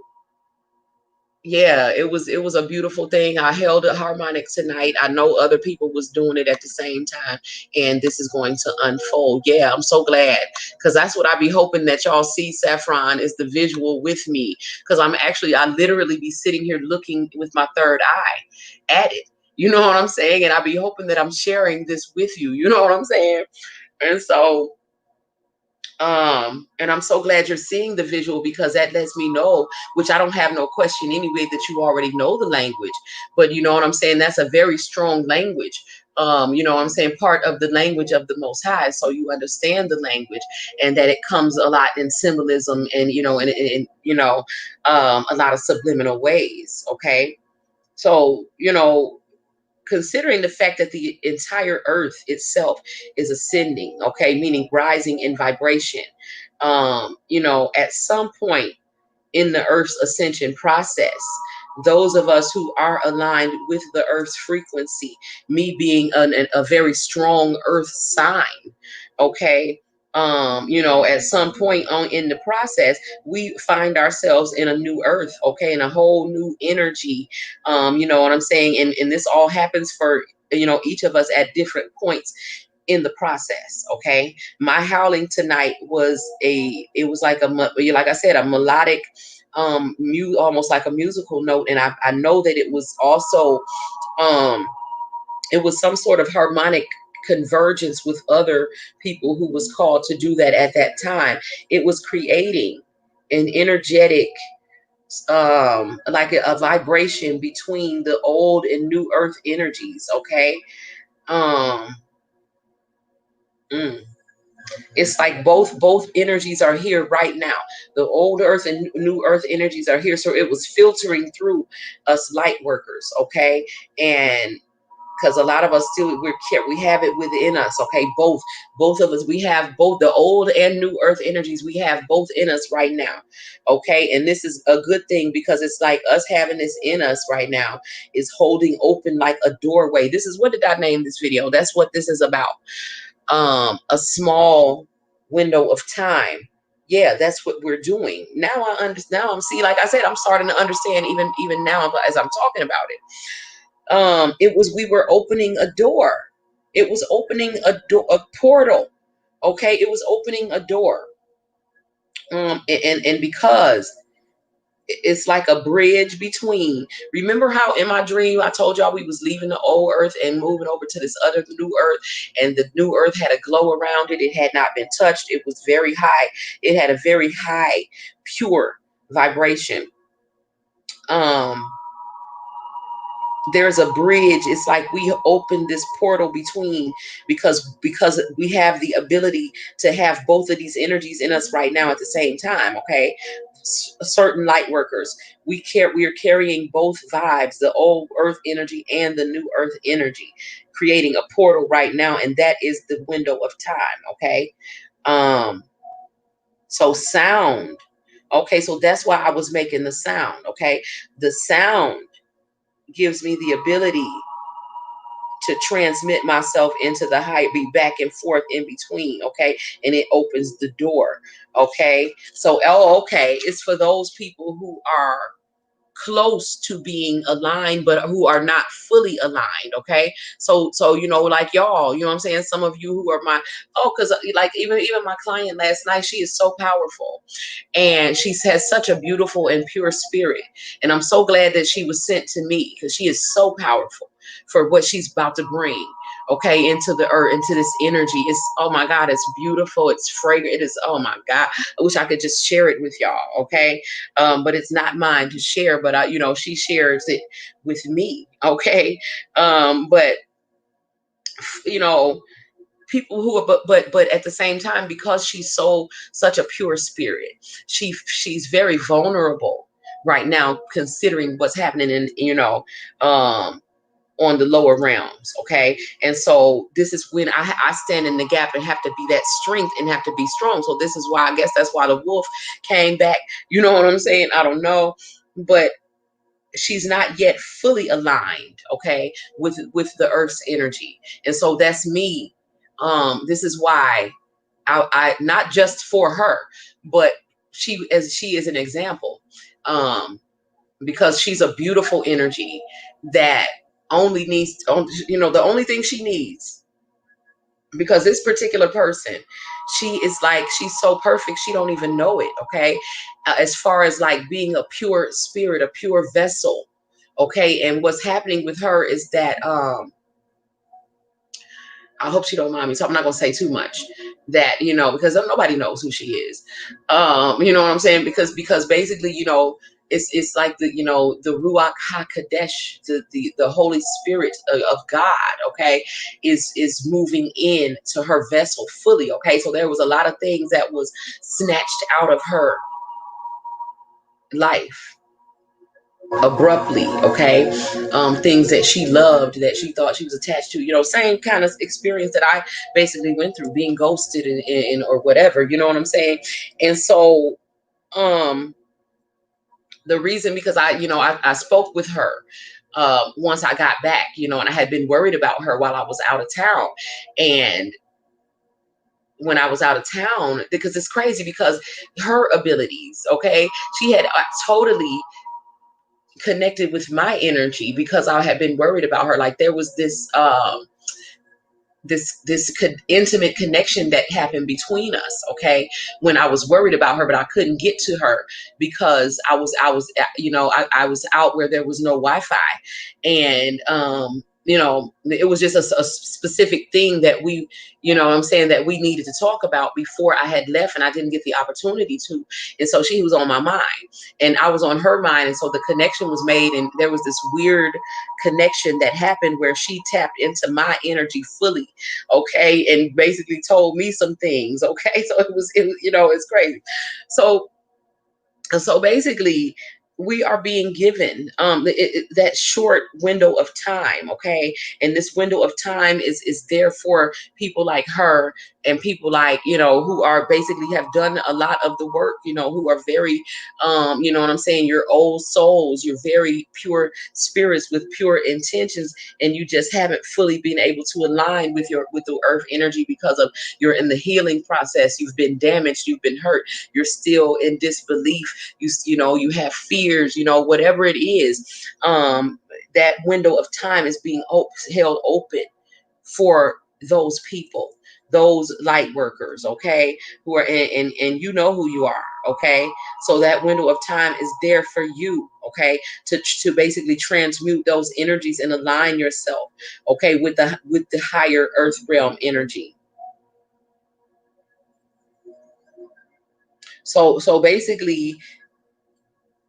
yeah, it was a beautiful thing. I held a harmonic tonight. I know other people was doing it at the same time, and this is going to unfold. Yeah, I'm so glad, because that's what I be hoping that y'all see. Saffron is the visual with me, because I literally be sitting here looking with my third eye at it. You know what I'm saying? And I be hoping that I'm sharing this with you. You know what I'm saying? And so and I'm so glad you're seeing the visual, because that lets me know, which I don't have no question anyway, that you already know the language. But you know what I'm saying? That's a very strong language. You know what I'm saying? Part of the language of the Most High. So you understand the language, and that it comes a lot in symbolism and, you know, and you know, a lot of subliminal ways. Okay. So, you know, considering the fact that the entire earth itself is ascending, okay, meaning rising in vibration, you know, at some point in the earth's ascension process, those of us who are aligned with the earth's frequency, me being a very strong earth sign, okay, you know, at some point on in the process, we find ourselves in a new earth, okay, in a whole new energy, you know what I'm saying? And this all happens for, you know, each of us at different points in the process, okay? My howling tonight was it was like like I said, a melodic, almost like a musical note, and I know that it was also, it was some sort of harmonic convergence with other people who was called to do that at that time. It was creating an energetic, like a vibration between the old and new earth energies, okay? um mm. It's like both energies are here right now. The old earth and new earth energies are here, so it was filtering through us light workers, okay? And because a lot of us still, we have it within us, okay? Both of us, we have both the old and new earth energies. We have both in us right now, okay? And this is a good thing, because it's like us having this in us right now is holding open like a doorway. This is, what did I name this video? That's what this is about. A small window of time. Yeah, that's what we're doing now. I understand now. I'm see, like I said, I'm starting to understand even now as I'm talking about it. It was, we were opening a door. It was opening a portal, okay? It was opening a door. And because it's like a bridge between, remember how in my dream I told y'all we was leaving the old earth and moving over to this other new earth, and the new earth had a glow around it. It had not been touched. It was very high. It had a very high pure vibration. There's a bridge. It's like we opened this portal between, because we have the ability to have both of these energies in us right now at the same time, okay? Certain light workers, we are carrying both vibes, the old earth energy and the new earth energy, creating a portal right now, and that is the window of time, okay? So sound, okay, so that's why I was making the sound, okay? The sound gives me the ability to transmit myself into the high, be back and forth in between, okay? And it opens the door, okay? So, oh, okay, it's for those people who are close to being aligned but who are not fully aligned, okay? So you know, like y'all, you know what I'm saying, some of you who are my, oh, because like even my client last night, she is so powerful, and she has such a beautiful and pure spirit, and I'm so glad that she was sent to me, because she is so powerful for what she's about to bring, okay, into the earth, into this energy. It's, oh my God, it's beautiful, it's fragrant, it is, oh my God, I wish I could just share it with y'all, okay? But it's not mine to share, but I, you know, she shares it with me, okay? But you know, people who are, but at the same time, because she's such a pure spirit, she's very vulnerable right now, considering what's happening in, you know, on the lower realms, okay? And so this is when I stand in the gap and have to be that strength and have to be strong. So this is why, I guess that's why the wolf came back, you know what I'm saying? I don't know, but she's not yet fully aligned, okay, with the earth's energy. And so that's me. This is why I not just for her, but she is an example, because she's a beautiful energy that only needs, you know, the only thing she needs, because this particular person, she is like, she's so perfect, she don't even know it, okay? As far as like being a pure spirit, a pure vessel, okay? And what's happening with her is that, I hope she don't mind me, so I'm not gonna say too much, that, you know, because nobody knows who she is, you know what I'm saying? Because basically, you know, it's like the, you know, the Ruach HaKodesh, the Holy Spirit of God, okay, is moving in to her vessel fully, okay? So there was a lot of things that was snatched out of her life abruptly, okay? Things that she loved, that she thought she was attached to, you know, same kind of experience that I basically went through, being ghosted and or whatever, you know what I'm saying? And so The reason, because I spoke with her once I got back, and I had been worried about her while I was out of town. And when I was out of town, because it's crazy, because her abilities, okay, she had totally connected with my energy, because I had been worried about her. Like, there was this intimate connection that happened between us, okay, when I was worried about her, but I couldn't get to her because I was out where there was no Wi-Fi. And it was just a specific thing that we, what I'm saying, that we needed to talk about before I had left, and I didn't get the opportunity to. And so she was on my mind, and I was on her mind, and so the connection was made, and there was this weird connection that happened where she tapped into my energy fully, okay, and basically told me some things, okay. So it's crazy. So basically, we are being given that short window of time, okay? And this window of time is there for people like her, and people like, who are basically have done a lot of the work, who are very, what I'm saying, you're old souls, you're very pure spirits with pure intentions, and you just haven't fully been able to align with the earth energy, because of you're in the healing process, you've been damaged, you've been hurt, you're still in disbelief, you have fears, whatever it is. That window of time is being held open for those people, those light workers, okay, who are in, and you know who you are, okay. So that window of time is there for you, okay, to basically transmute those energies and align yourself, okay, with the higher earth realm energy. So basically,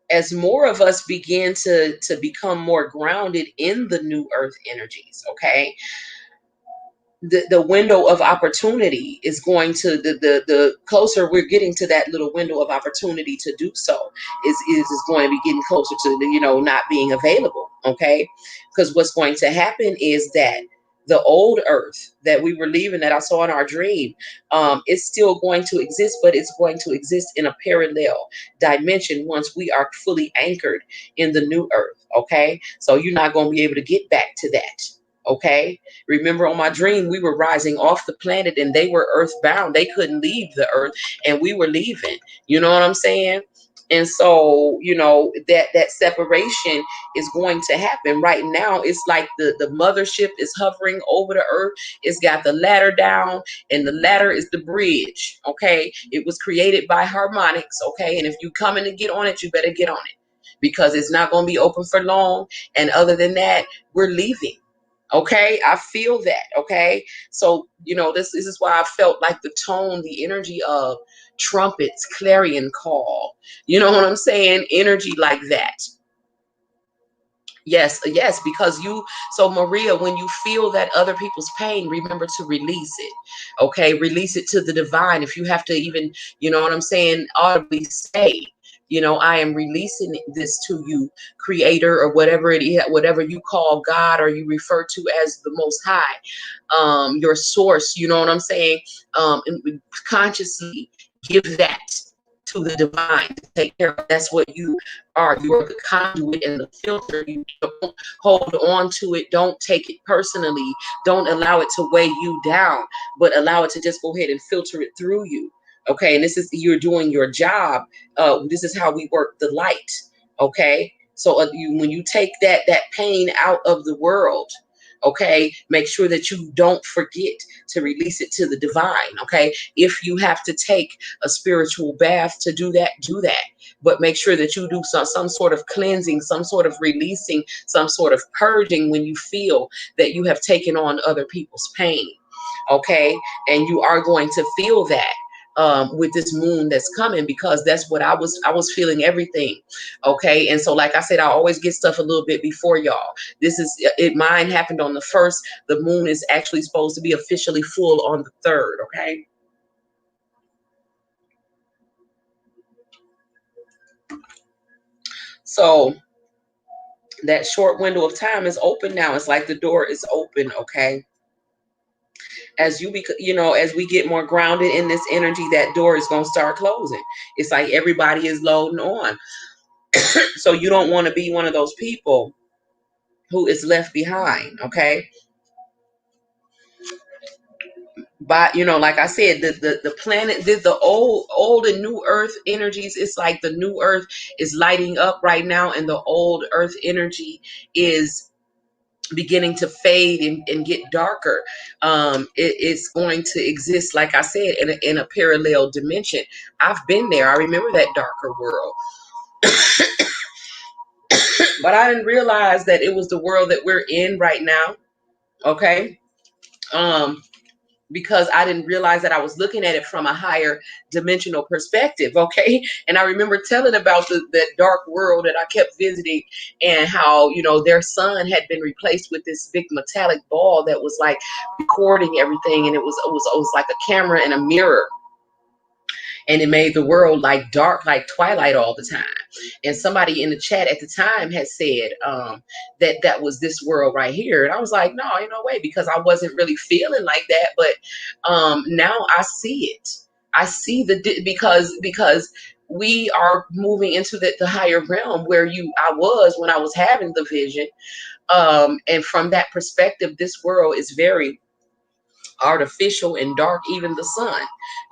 as more of us begin to become more grounded in the new earth energies, okay, the window of opportunity is going to, the closer we're getting to that little window of opportunity to do so, is going to be getting closer to the, not being available, okay. Because what's going to happen is that the old earth that we were leaving, that I saw in our dream, is still going to exist, but it's going to exist in a parallel dimension once we are fully anchored in the new earth, okay. So you're not going to be able to get back to that, okay. Remember, on my dream, we were rising off the planet, and they were earthbound. They couldn't leave the earth, and we were leaving. You know what I'm saying? And so, that separation is going to happen. Right now, it's like the mothership is hovering over the earth. It's got the ladder down, and the ladder is the bridge. Okay. It was created by harmonics. Okay. And if you come in to get on it, you better get on it, because it's not going to be open for long. And other than that, we're leaving. Okay, I feel that. Okay, so this is why I felt like the tone, the energy of trumpets, clarion call. You know what I'm saying? Energy like that. Yes, yes, because so Maria, when you feel that other people's pain, remember to release it. Okay, release it to the divine. If you have to even, what I'm saying, audibly say, I am releasing this to you, creator, or whatever it is, whatever you call God, or you refer to as the most high, your source, you know what I'm saying? And consciously give that to the divine to take care of. That's what you are. You're the conduit and the filter. You don't hold on to it. Don't take it personally. Don't allow it to weigh you down, but allow it to just go ahead and filter it through you. Okay. And this is, you're doing your job. This is how we work the light. Okay. So when you take that pain out of the world, okay, make sure that you don't forget to release it to the divine. Okay. If you have to take a spiritual bath to do that, do that. But make sure that you do some sort of cleansing, some sort of releasing, some sort of purging when you feel that you have taken on other people's pain. Okay. And you are going to feel that. With this moon that's coming, because that's what I was feeling everything. Okay. And so, like I said, I always get stuff a little bit before y'all. This is it. Mine happened on the 1st. The moon is actually supposed to be officially full on the 3rd. Okay. So that short window of time is open now. It's like the door is open. Okay. As as we get more grounded in this energy, that door is going to start closing. It's like everybody is loading on. So you don't want to be one of those people who is left behind, okay? But like I said, the planet, the old and new earth energies, it's like the new earth is lighting up right now, and the old earth energy is beginning to fade and get darker. It's going to exist, like I said, in a parallel dimension. I've been there. I remember that darker world, but I didn't realize that it was the world that we're in right now. Okay. um because I didn't realize that I was looking at it from a higher dimensional perspective. Okay. And I remember telling about that dark world that I kept visiting, and how, their sun had been replaced with this big metallic ball that was like recording everything. And it was like a camera and a mirror, and it made the world like dark, like twilight all the time. And somebody in the chat at the time had said that was this world right here, and I was like, no, ain't no way, because I wasn't really feeling like that. But now I see it. I see because we are moving into the higher realm where I was when I was having the vision. And from that perspective, this world is very artificial and dark. Even the sun,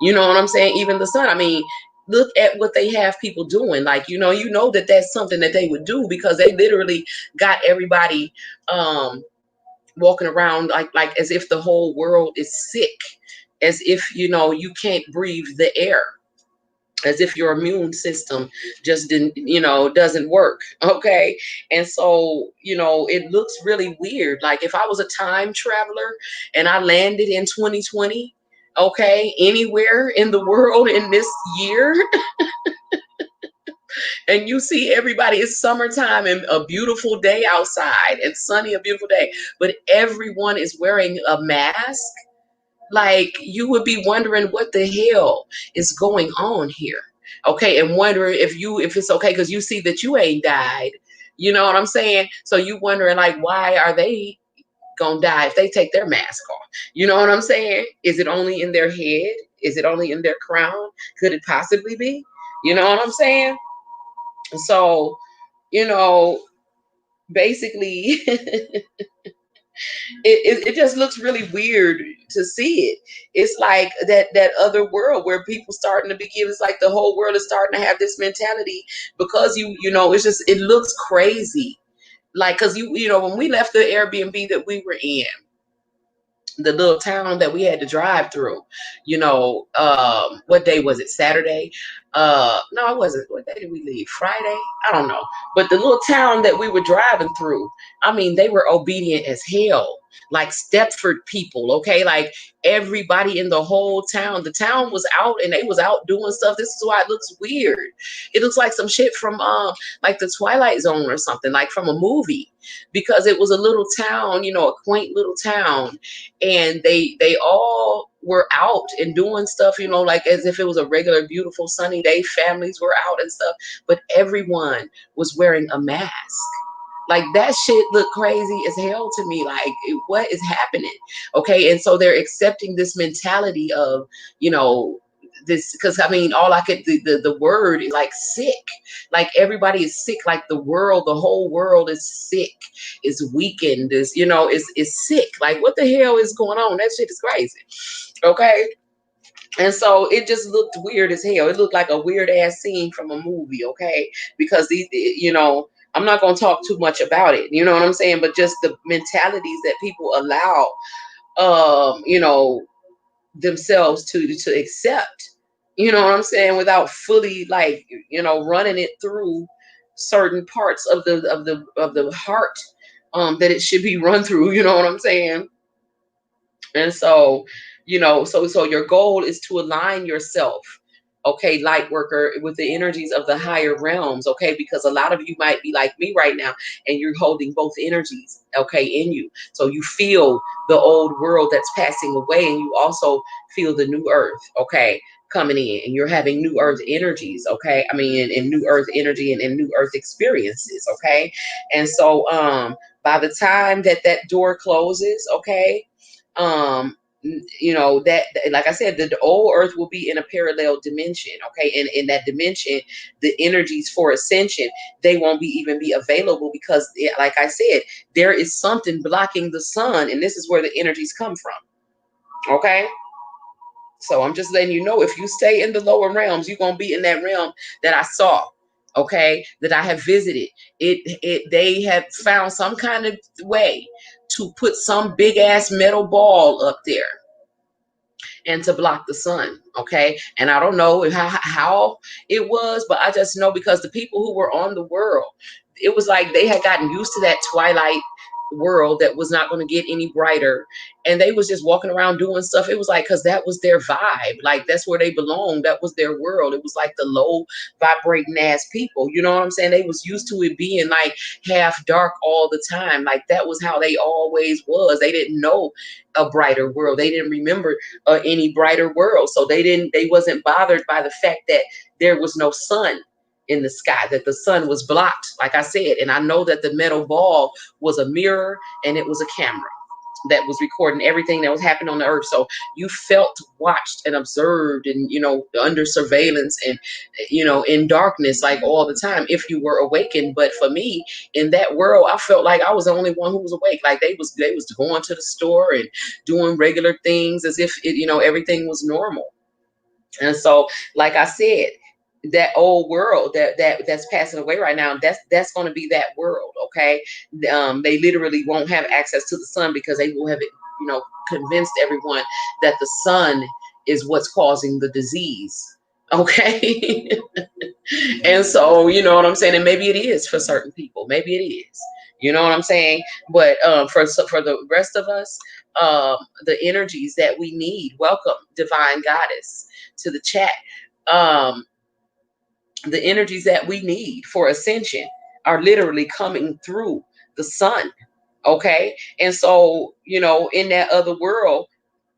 you know what I'm saying? Even the sun. I mean, look at what they have people doing. Like, that that's something that they would do, because they literally got everybody walking around like as if the whole world is sick, as if you can't breathe the air, as if your immune system just doesn't work. Okay. And so it looks really weird. Like, if I was a time traveler and I landed in 2020, okay, anywhere in the world in this year, and you see everybody, it's summertime and a beautiful day outside and sunny, a beautiful day, but everyone is wearing a mask. Like, you would be wondering what the hell is going on here. Okay. And wondering if it's okay, because you see that you ain't died. You know what I'm saying? So you wondering, like, why are they gonna die if they take their mask off? You know what I'm saying? Is it only in their head? Is it only in their crown? Could it possibly be? You know what I'm saying? So, you know, basically, it just looks really weird to see it. It's like that other world where people starting to begin. It's like the whole world is starting to have this mentality, because it's just, it looks crazy. Like, because when we left the Airbnb that we were in, the little town that we had to drive through, what day was it? Saturday? No, it wasn't. What day did we leave? Friday? I don't know. But the little town that we were driving through, I mean, they were obedient as hell, like Stepford people. Okay. Like, everybody in the whole town, the town was out, and they was out doing stuff. This is why it looks weird. It looks like some shit from like the Twilight Zone or something, like from a movie, because it was a little town, a quaint little town, and they all were out and doing stuff, like as if it was a regular beautiful sunny day. Families were out and stuff, but everyone was wearing a mask. Like, that shit looked crazy as hell to me. Like, what is happening? Okay. And so they're accepting this mentality of, this, because I mean, all I could, the word is like sick. Like, everybody is sick. Like, the whole world is sick, is weakened, is sick. Like, what the hell is going on? That shit is crazy. Okay. And so it just looked weird as hell. It looked like a weird ass scene from a movie. Okay. Because I'm not going to talk too much about it. You know what I'm saying? But just the mentalities that people allow, themselves to accept, you know what I'm saying, without fully, like, running it through certain parts of the heart, that it should be run through. You know what I'm saying? And so, so your goal is to align yourself, okay, light worker, with the energies of the higher realms. Okay. Because a lot of you might be like me right now, and you're holding both energies, okay, in you. So you feel the old world that's passing away, and you also feel the new earth, okay, coming in, and you're having new earth energies. Okay. I mean, and new earth energy, and new earth experiences. Okay. And so by the time that door closes, okay, you know, that, like I said, the old earth will be in a parallel dimension. Okay. And in that dimension, the energies for ascension, they won't be even be available because like I said, there is something blocking the sun, and this is where the energies come from. Okay. So I'm just letting you know, if you stay in the lower realms, you're gonna be in that realm that I saw, okay, that I have visited. They have found some kind of way to put some big ass metal ball up there and to block the sun. Okay. And I don't know how it was, but I just know because the people who were on the world, it was like they had gotten used to that twilight world that was not going to get any brighter, and they was just walking around doing stuff. It was like, because that was their vibe, like that's where they belonged, that was their world. It was like the low vibrating ass people, you know what I'm saying? They was used to it being like half dark all the time, like that was how they always was. They didn't know a brighter world, they didn't remember any brighter world, so they wasn't bothered by the fact that there was no sun in the sky, that the sun was blocked, like I said. And I know that the metal ball was a mirror and it was a camera that was recording everything that was happening on the earth. So you felt watched and observed and, you know, under surveillance and, you know, in darkness, like all the time, if you were awakened. But for me, in that world, I felt like I was the only one who was awake. Like they was going to the store and doing regular things as if it, you know, everything was normal. And so, like I said, that old world that's passing away right now, that's going to be that world. Okay. They literally won't have access to the sun because they will have, you know, convinced everyone that the sun is what's causing the disease. Okay. And so, you know what I'm saying? And maybe it is for certain people, maybe it is, you know what I'm saying? But for the rest of us, the energies that we need, welcome divine goddess to the chat. um the energies that we need for ascension are literally coming through the sun. Okay. And so, you know, in that other world,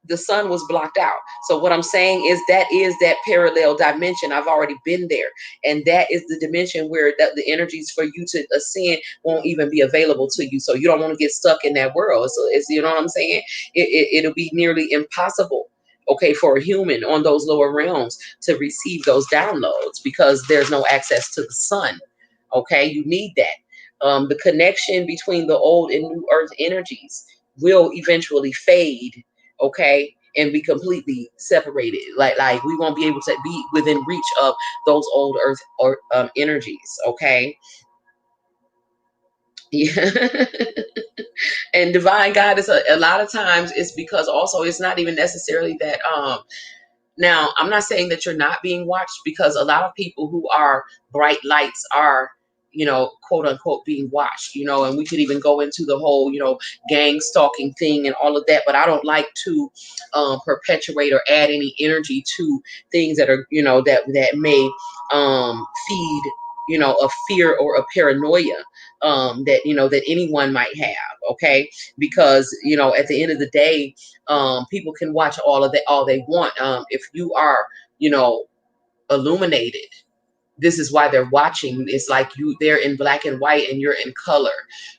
the sun was blocked out. So what I'm saying is that parallel dimension. I've already been there. And that is the dimension where the energies for you to ascend won't even be available to you. So you don't want to get stuck in that world. So it's, you know what I'm saying? It'll be nearly impossible, okay, for a human on those lower realms to receive those downloads because there's no access to the sun. Okay, you need that. The connection between the old and new earth energies will eventually fade, okay, and be completely separated. Like we won't be able to be within reach of those old earth or energies, okay. Yeah. And divine goddess, a lot of times it's because also it's not even necessarily that now, I'm not saying that you're not being watched, because a lot of people who are bright lights are, you know, quote unquote, being watched, you know, and we could even go into the whole, you know, gang stalking thing and all of that. But I don't like to perpetuate or add any energy to things that are, you know, that may feed, you know, a fear or a paranoia that, you know, that anyone might have. Okay. Because, you know, at the end of the day, people can watch all of that all they want. If you are, you know, illuminated, this is why they're watching. It's like they're in black and white and you're in color.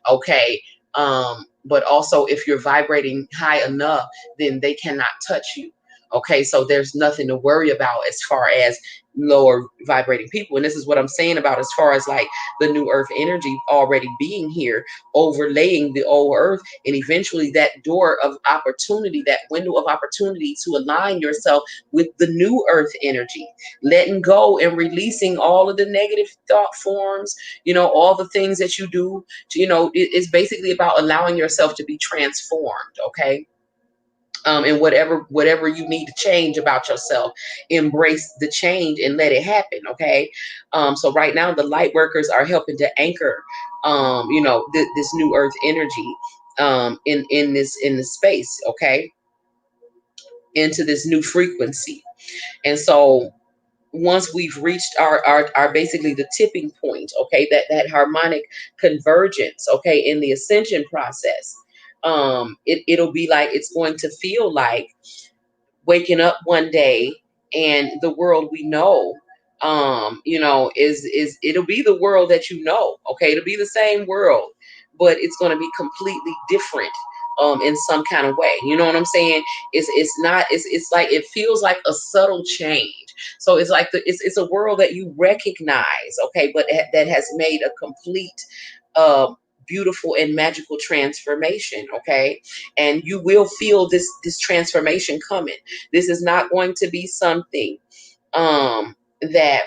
Okay. But also if you're vibrating high enough, then they cannot touch you. Okay, so there's nothing to worry about as far as lower vibrating people. And this is what I'm saying about as far as like the new earth energy already being here, overlaying the old earth, and eventually that door of opportunity, that window of opportunity to align yourself with the new earth energy, letting go and releasing all of the negative thought forms, you know, all the things that you do to, you know, it's basically about allowing yourself to be transformed. Okay. And whatever you need to change about yourself, embrace the change and let it happen. Okay. So right now the light workers are helping to anchor you know, this new earth energy in this space, okay, into this new frequency. And so once we've reached our basically the tipping point, okay, that harmonic convergence, okay, in the ascension process, it'll be like, it's going to feel like waking up one day and the world we know, you know, is it'll be the world that you know. Okay, it'll be the same world, but it's going to be completely different in some kind of way. You know what I'm saying? It's like it feels like a subtle change. So it's like it's a world that you recognize, okay, but that has made a complete beautiful and magical transformation, okay? And you will feel this transformation coming. This is not going to be something that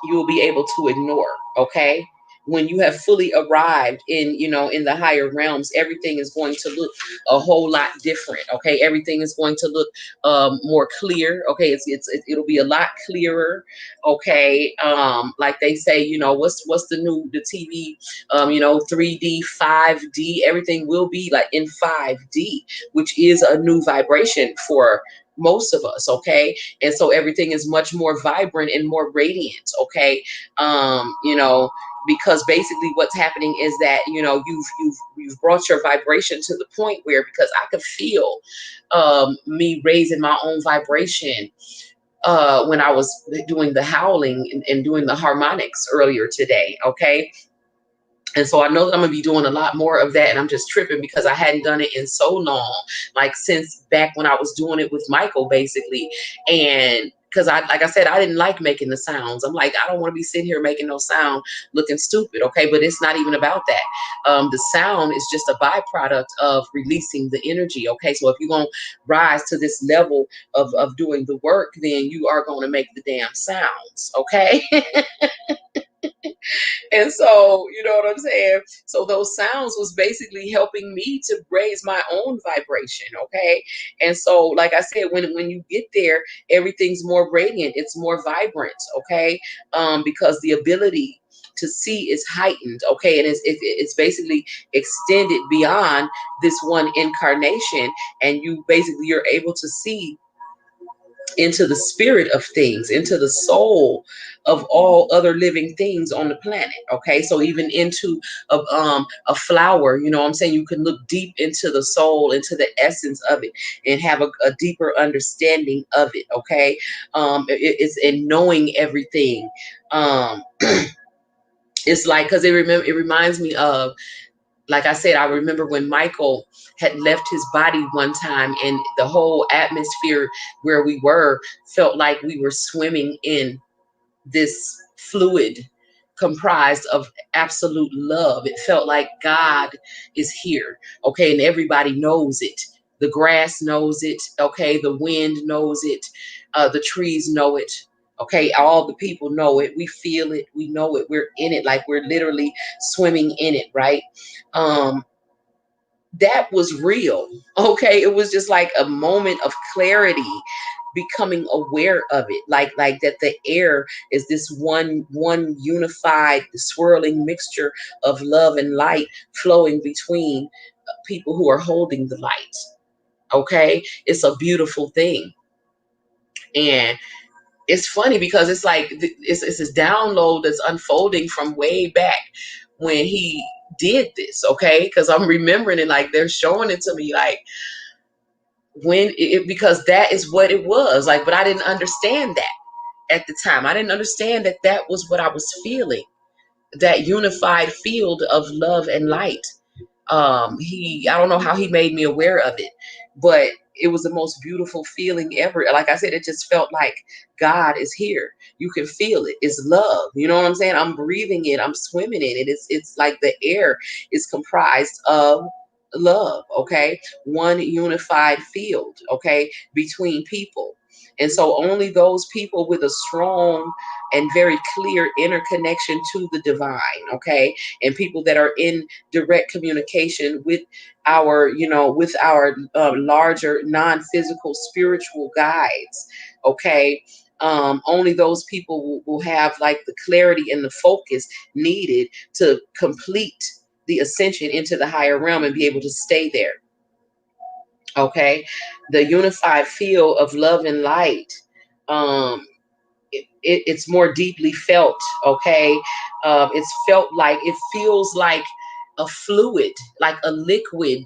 you will be able to ignore, okay? When you have fully arrived in, in the higher realms, everything is going to look a whole lot different, okay? Everything is going to look more clear, okay? It'll be a lot clearer, okay? Like they say, what's the TV, 3D, 5D, everything will be like in 5D, which is a new vibration for most of us, okay? And so everything is much more vibrant and more radiant, okay? Because basically what's happening is that, you've brought your vibration to the point where, because I could feel me raising my own vibration when I was doing the howling and doing the harmonics earlier today, okay? And so I know that I'm going to be doing a lot more of that. And I'm just tripping because I hadn't done it in so long, like since back when I was doing it with Michael, basically. And because like I said, I didn't like making the sounds. I'm like, I don't want to be sitting here making no sound looking stupid. Okay. But it's not even about that. The sound is just a byproduct of releasing the energy. Okay. So if you're going to rise to this level of doing the work, then you are going to make the damn sounds. Okay. And so, you know what I'm saying? So those sounds was basically helping me to raise my own vibration, okay? And so, like I said, when you get there, everything's more radiant, it's more vibrant, okay? Because the ability to see is heightened, okay? And it's basically extended beyond this one incarnation, and you're able to see into the spirit of things, into the soul of all other living things on the planet. Okay, so even into a flower, you know what I'm saying? You can look deep into the soul, into the essence of it, and have a deeper understanding of it. Okay, it's in knowing everything. It's like, because it reminds me of, like I said, I remember when Michael had left his body one time, and the whole atmosphere where we were felt like we were swimming in this fluid comprised of absolute love. It felt like God is here, okay, and everybody knows it. The grass knows it, okay, the wind knows it, the trees know it, okay, all the people know it. We feel it, we know it, we're in it, like we're literally swimming in it, right? That was real, okay? It was just like a moment of clarity, becoming aware of it, like that the air is this one unified swirling mixture of love and light flowing between people who are holding the light, okay? It's a beautiful thing. And it's funny because it's like it's this download that's unfolding from way back when he did this, okay? Because I'm remembering it, like they're showing it to me, like because that is what it was like. But I didn't understand that at the time. I didn't understand that that was what I was feeling, that unified field of love and light. I don't know how he made me aware of it, but it was the most beautiful feeling ever. Like I said, it just felt like God is here. You can feel it. It's love. You know what I'm saying? I'm breathing it. I'm swimming in it. It's like the air is comprised of love, okay? One unified field, okay, between people. And so only those people with a strong and very clear inner connection to the divine, okay, and people that are in direct communication with our larger non-physical spiritual guides, okay. Only those people will have like the clarity and the focus needed to complete the ascension into the higher realm and be able to stay there, okay. The unified field of love and light, it's more deeply felt, okay. It feels like a fluid, like a liquid.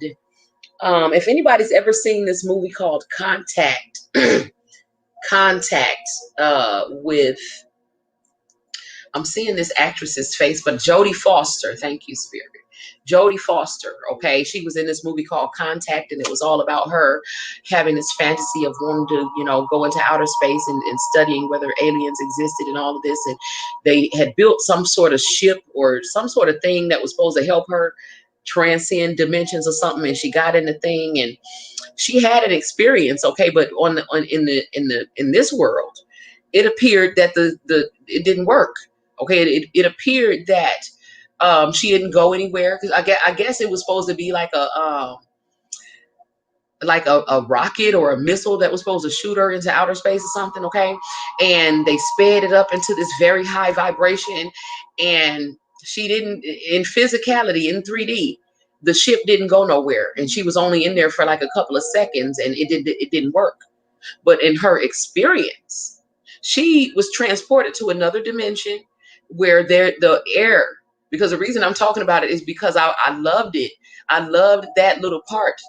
If anybody's ever seen this movie called Contact, Contact, with, I'm seeing this actress's face, but Jodie Foster, thank you, Spirit. Jodie Foster, okay? She was in this movie called Contact, and it was all about her having this fantasy of wanting to, you know, go into outer space and studying whether aliens existed and all of this. And they had built some sort of ship or some sort of thing that was supposed to help her transcend dimensions or something, and she got in the thing and she had an experience, okay? But in this world, it appeared that it didn't work. Okay, it appeared that she didn't go anywhere, because I guess it was supposed to be like a rocket or a missile that was supposed to shoot her into outer space or something, okay? And they sped it up into this very high vibration, and she didn't, in physicality, in 3D, the ship didn't go nowhere, and she was only in there for like a couple of seconds, and it didn't work. But in her experience, she was transported to another dimension where the air, because the reason I'm talking about it is because I loved it. I loved that little part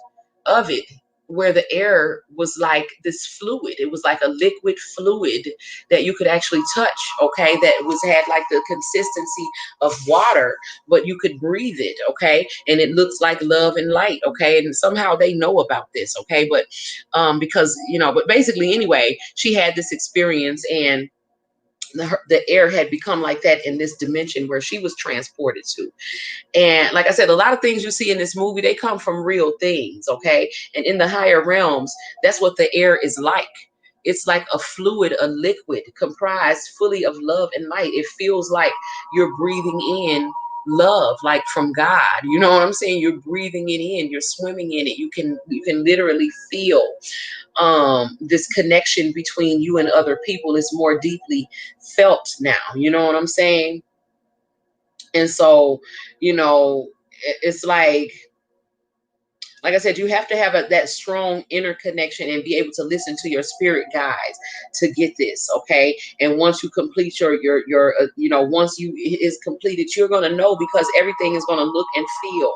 of it where the air was like this fluid. It was like a liquid fluid that you could actually touch, okay? That had like the consistency of water, but you could breathe it, okay? And it looks like love and light, okay? And somehow they know about this, okay? But because, you know, but basically anyway, she had this experience, and the air had become like that in this dimension where she was transported to. And like I said, a lot of things you see in this movie, they come from real things, okay? And in the higher realms, that's what the air is like. It's like a fluid, a liquid comprised fully of love and light. It feels like you're breathing in love, like from God. You know what I'm saying? You're breathing it in, you're swimming in it. You can literally feel this connection between you and other people is more deeply felt now. You know what I'm saying? And so, you know, it's like I said, you have to have that strong inner connection and be able to listen to your spirit guides to get this, okay? And once you complete your you know, once you is completed, you're gonna know, because everything is gonna look and feel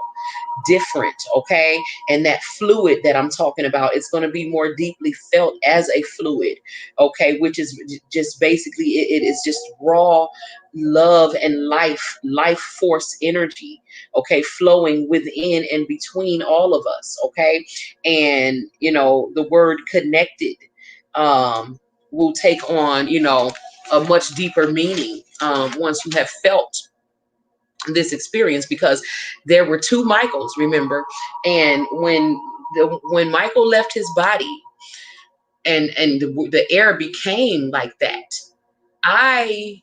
different, okay? And that fluid that I'm talking about, it's going to be more deeply felt as a fluid, okay? Which is just basically it is just raw love and life force energy, okay, flowing within and between all of us, okay? And you know, the word connected will take on, you know, a much deeper meaning once you have felt this experience, because there were two Michaels, remember? And when Michael left his body and the air became like that, I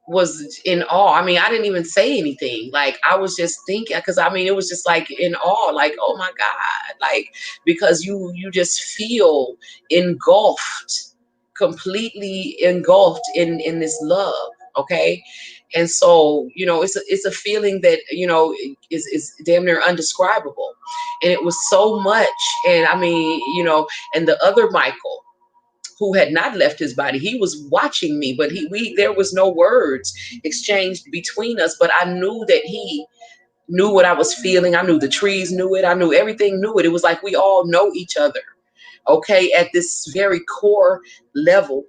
was in awe. I mean, I didn't even say anything. Like, I was just thinking, because I mean, it was just like in awe, like, oh my God, like, because you just feel engulfed, completely engulfed in this love, okay? And so, you know, it's a feeling that, you know, is damn near undescribable. And it was so much. And I mean, you know, and the other Michael, who had not left his body, he was watching me, but there was no words exchanged between us, but I knew that he knew what I was feeling. I knew the trees knew it. I knew everything knew it. It was like we all know each other, okay, at this very core level.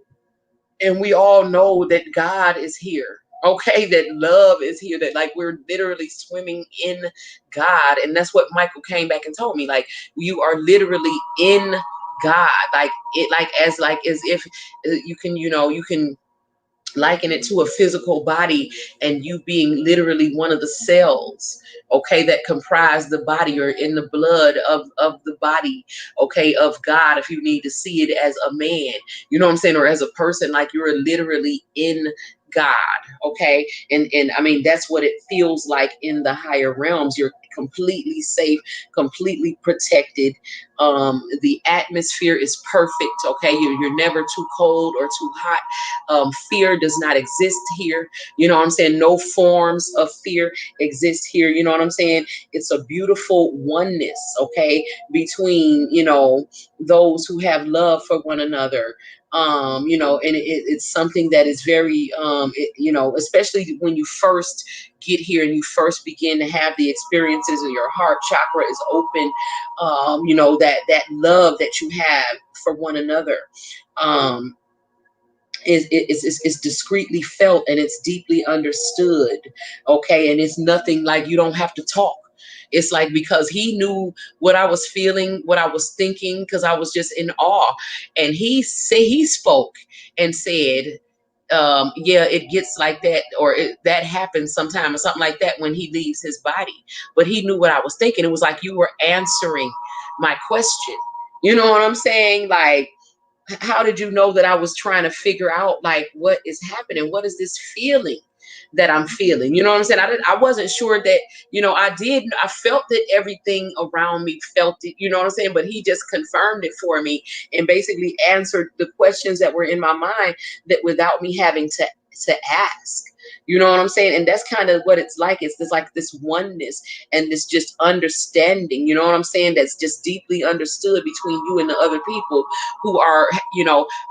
And we all know that God is here, okay, that love is here, that like we're literally swimming in God. And that's what Michael came back and told me, like, you are literally in God, like it, like as if you can, you know, you can liken it to a physical body, and you being literally one of the cells, okay, that comprise the body, or in the blood of the body, okay, of God, if you need to see it as a man, you know what I'm saying, or as a person, like you're literally in God, okay? And I mean, that's what it feels like in the higher realms. You're completely safe, completely protected. The atmosphere is perfect, okay? You're never too cold or too hot. Fear does not exist here. You know what I'm saying? No forms of fear exist here. You know what I'm saying? It's a beautiful oneness, okay, between, you know, those who have love for one another. You know, and it's something that is very, you know, especially when you first get here and you first begin to have the experiences, and your heart chakra is open, you know, that love that you have for one another. is discreetly felt, and it's deeply understood. Okay, and it's nothing like you don't have to talk. It's like because he knew what I was feeling, what I was thinking, because I was just in awe. And he spoke and said, yeah, it gets like that, or that happens sometime, or something like that when he leaves his body. But he knew what I was thinking. It was like you were answering my question. You know what I'm saying? Like, how did you know that I was trying to figure out like what is happening? What is this feeling that I'm feeling? You know what I'm saying? I wasn't sure that, I felt that everything around me felt it, you know what I'm saying? But he just confirmed it for me and basically answered the questions that were in my mind that without me having to ask. You know what I'm saying? And that's kind of what it's like. It's just like this oneness and this just understanding, you know what I'm saying? That's just deeply understood between you and the other people who are,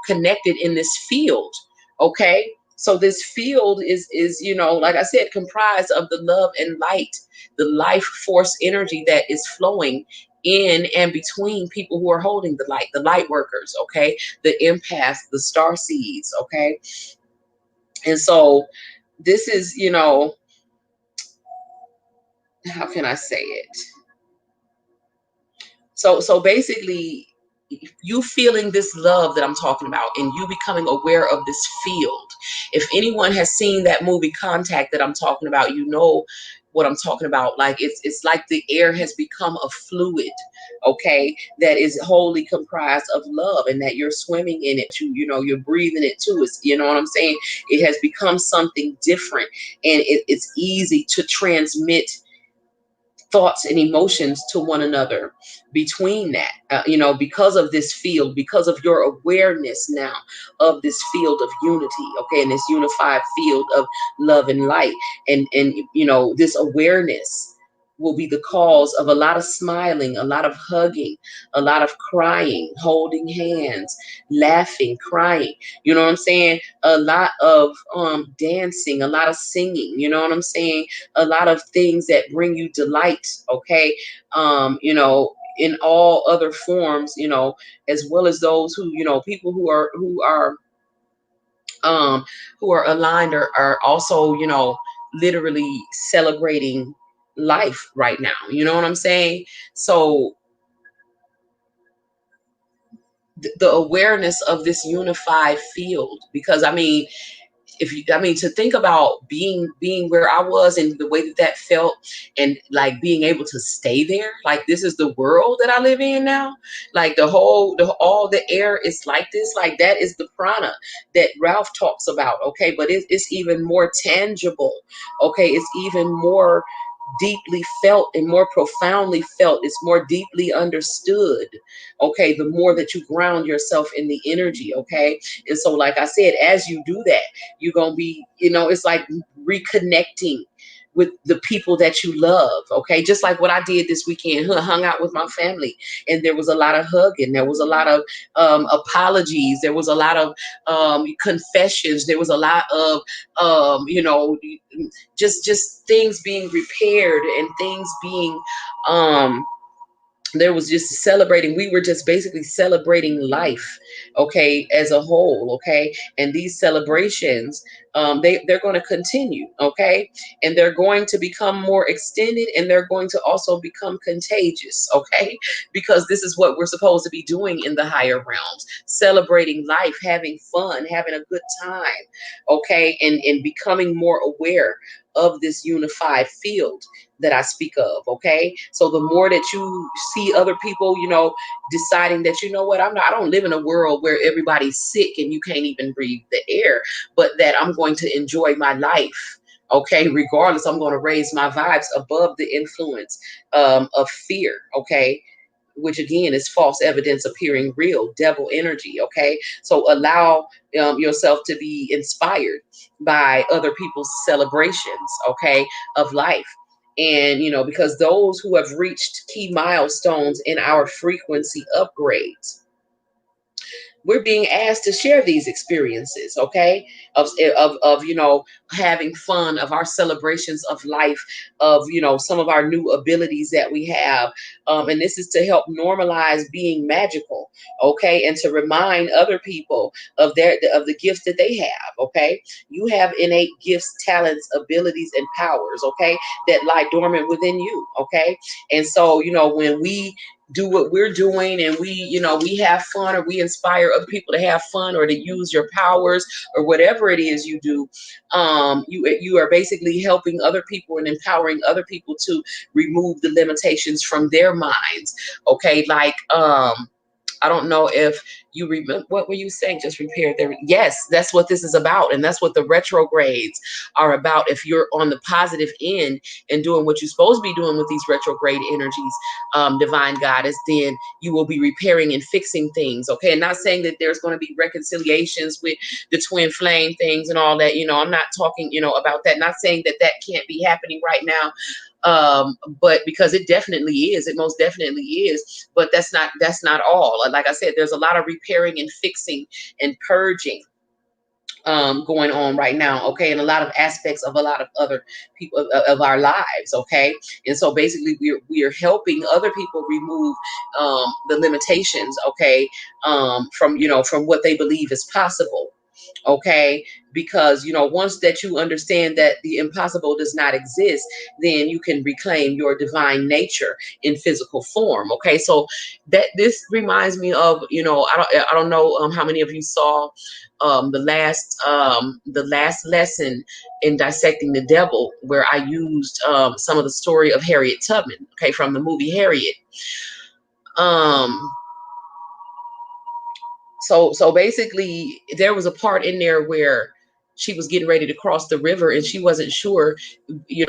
connected in this field. Okay. So this field is, like I said, comprised of the love and light, the life force energy that is flowing in and between people who are holding the light workers. Okay. The empaths, the star seeds. Okay. And so this is, how can I say it? So basically, you feeling this love that I'm talking about and you becoming aware of this field. If anyone has seen that movie Contact that I'm talking about, you know what I'm talking about. Like it's like the air has become a fluid, okay, that is wholly comprised of love, and that you're swimming in it. You're breathing it too. It's, you know what I'm saying? It has become something different, and it's easy to transmit thoughts and emotions to one another between that, because of this field, because of your awareness now of this field of unity, okay, and this unified field of love and light. And this awareness will be the cause of a lot of smiling, a lot of hugging, a lot of crying, holding hands, laughing, crying, you know what I'm saying? A lot of dancing, a lot of singing, you know what I'm saying? A lot of things that bring you delight, okay? In all other forms, as well as those who, people who are aligned are also, literally celebrating life right now. You know what I'm saying? So the awareness of this unified field, because I mean, to think about being where I was and the way that that felt, and like being able to stay there, like this is the world that I live in now, like all the air is like this, like that is the prana that Ralph talks about, okay? But it's even more tangible, okay? It's even more deeply felt and more profoundly felt. It's more deeply understood, okay, the more that you ground yourself in the energy, okay? And so like I said, as you do that, you're gonna be, it's like reconnecting with the people that you love, okay? Just like what I did this weekend, hung out with my family, and there was a lot of hugging, there was a lot of apologies, there was a lot of confessions, there was a lot of just things being repaired and things being there was just celebrating. We were just basically celebrating life, okay, as a whole, okay. And these celebrations, they're going to continue, okay, and they're going to become more extended, and they're going to also become contagious, okay, because this is what we're supposed to be doing in the higher realms: celebrating life, having fun, having a good time, okay, and becoming more aware of this unified field that I speak of, okay? So the more that you see other people, deciding that, I don't live in a world where everybody's sick and you can't even breathe the air, but that I'm going to enjoy my life, okay? Regardless, I'm going to raise my vibes above the influence of fear, okay? Which again is false evidence appearing real, devil energy, okay? So allow yourself to be inspired by other people's celebrations, okay, of life. And, because those who have reached key milestones in our frequency upgrades, we're being asked to share these experiences, okay? of having fun, of our celebrations of life, of some of our new abilities that we have. And this is to help normalize being magical, okay, and to remind other people of the gifts that they have. Okay, you have innate gifts, talents, abilities, and powers, okay, that lie dormant within you. Okay, and so when we do what we're doing, and we have fun, or we inspire other people to have fun, or to use your powers, or whatever it is you do, you are basically helping other people and empowering other people to remove the limitations from their minds. Okay, like I don't know if you remember, what were you saying? Just repair there. Yes, that's what this is about. And that's what the retrogrades are about. If you're on the positive end and doing what you're supposed to be doing with these retrograde energies, divine goddess, then you will be repairing and fixing things. Okay. And not saying that there's going to be reconciliations with the twin flame things and all that. I'm not talking, about that. Not saying that that can't be happening right now. But because it definitely is, it most definitely is, but that's not all. Like I said, there's a lot of repairing and fixing and purging going on right now, okay, and a lot of aspects of a lot of other people of our lives, okay. And so basically we are helping other people remove the limitations, okay, from what they believe is possible. Okay, because once that you understand that the impossible does not exist, then you can reclaim your divine nature in physical form. Okay, so that this reminds me of I don't know how many of you saw the last lesson in dissecting the devil, where I used some of the story of Harriet Tubman, okay, from the movie Harriet. um so basically there was a part in there where she was getting ready to cross the river, and she wasn't sure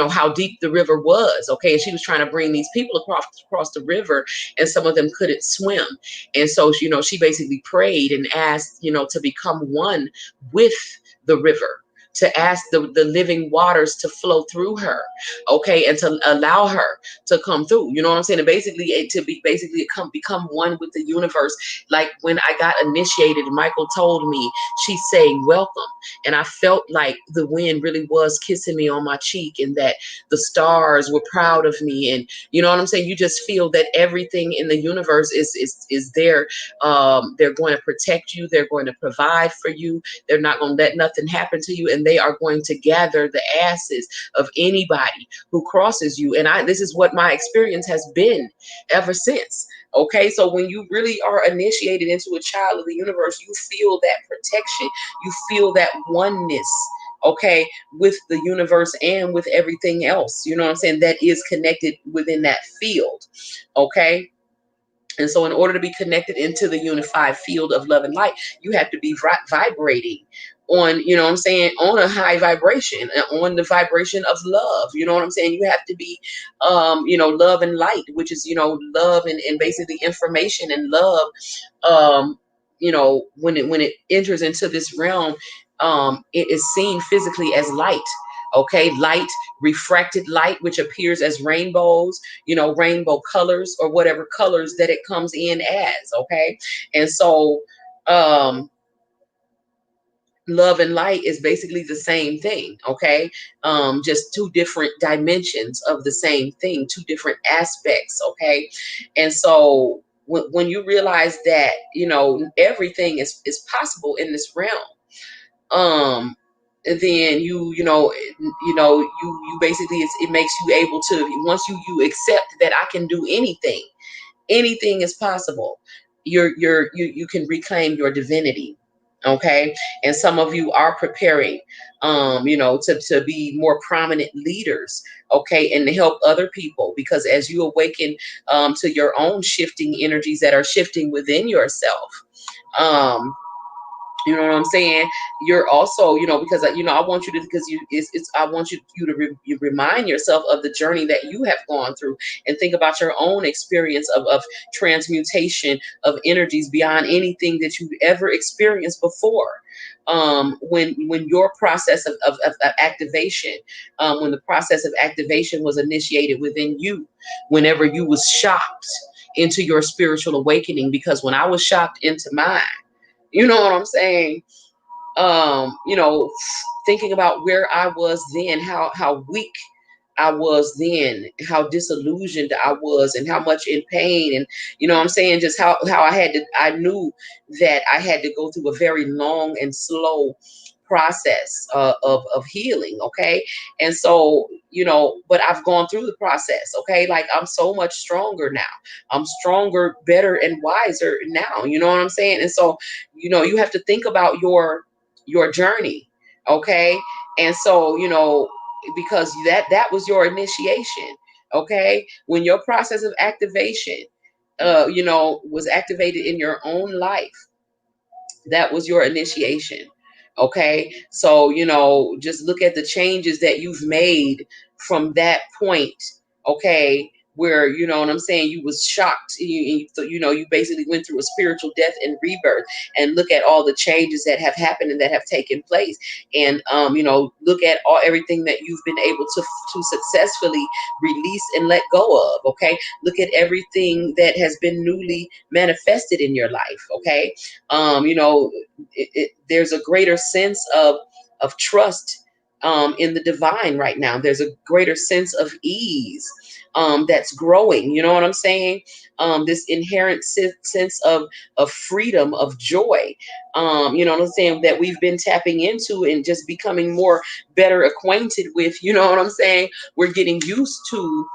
how deep the river was, okay, and she was trying to bring these people across the river, and some of them couldn't swim. And so she basically prayed and asked to become one with the river, to ask the living waters to flow through her, okay, and to allow her to come through, you know what I'm saying, and basically become one with the universe. Like when I got initiated, Michael told me, she's saying welcome, and I felt like the wind really was kissing me on my cheek, and that the stars were proud of me, and you know what I'm saying, you just feel that everything in the universe is there. They're going to protect you, they're going to provide for you, they're not going to let nothing happen to you, and they are going to gather the asses of anybody who crosses you. And this is what my experience has been ever since. Okay, so when you really are initiated into a child of the universe, you feel that protection, you feel that oneness, okay, with the universe and with everything else, you know what I'm saying, that is connected within that field. Okay. And so in order to be connected into the unified field of love and light, you have to be vibrating on, you know what I'm saying, on a high vibration, on the vibration of love. You know what I'm saying? You have to be, love and light, which is, love and basically information and love. When it enters into this realm, it is seen physically as light. Okay, light, refracted light, which appears as rainbows, rainbow colors, or whatever colors that it comes in as. Okay, and so love and light is basically the same thing. Okay, just two different dimensions of the same thing, two different aspects. Okay, and so when you realize that everything is possible in this realm, then you basically, it makes you able to, once you accept that I can do anything is possible, you can reclaim your divinity. Okay, and some of you are preparing to be more prominent leaders, okay, and to help other people, because as you awaken to your own shifting energies that are shifting within yourself, you know what I'm saying? You're also, because I want you to, because I want you to you remind yourself of the journey that you have gone through, and think about your own experience of transmutation of energies beyond anything that you've ever experienced before. When your process of activation, when the process of activation was initiated within you, whenever you was shocked into your spiritual awakening, because when I was shocked into mine, you know what I'm saying? you know, thinking about where I was then, how weak I was then, how disillusioned I was, and how much in pain, and you know what I'm saying, just how I knew that I had to go through a very long and slow process of healing. Okay. And so, you know, but I've gone through the process. Okay. Like I'm so much stronger now. I'm stronger, better, and wiser now. You know what I'm saying? And so, you know, you have to think about your journey. Okay. And so, you know, because that was your initiation. Okay. When your process of activation you know, was activated in your own life, that was your initiation. Okay. So, you know, just look at the changes that you've made from that point. Okay. Where, you know what I'm saying, you was shocked. You know, you basically went through a spiritual death and rebirth, and look at all the changes that have happened and that have taken place. And, you know, look at everything that you've been able to successfully release and let go of. Okay. Look at everything that has been newly manifested in your life. Okay. You know, there's a greater sense of trust in the divine right now. There's a greater sense of ease that's growing. You know what I'm saying? This inherent sense of freedom, of joy. You know what I'm saying? That we've been tapping into and just becoming more better acquainted with. You know what I'm saying? We're getting used to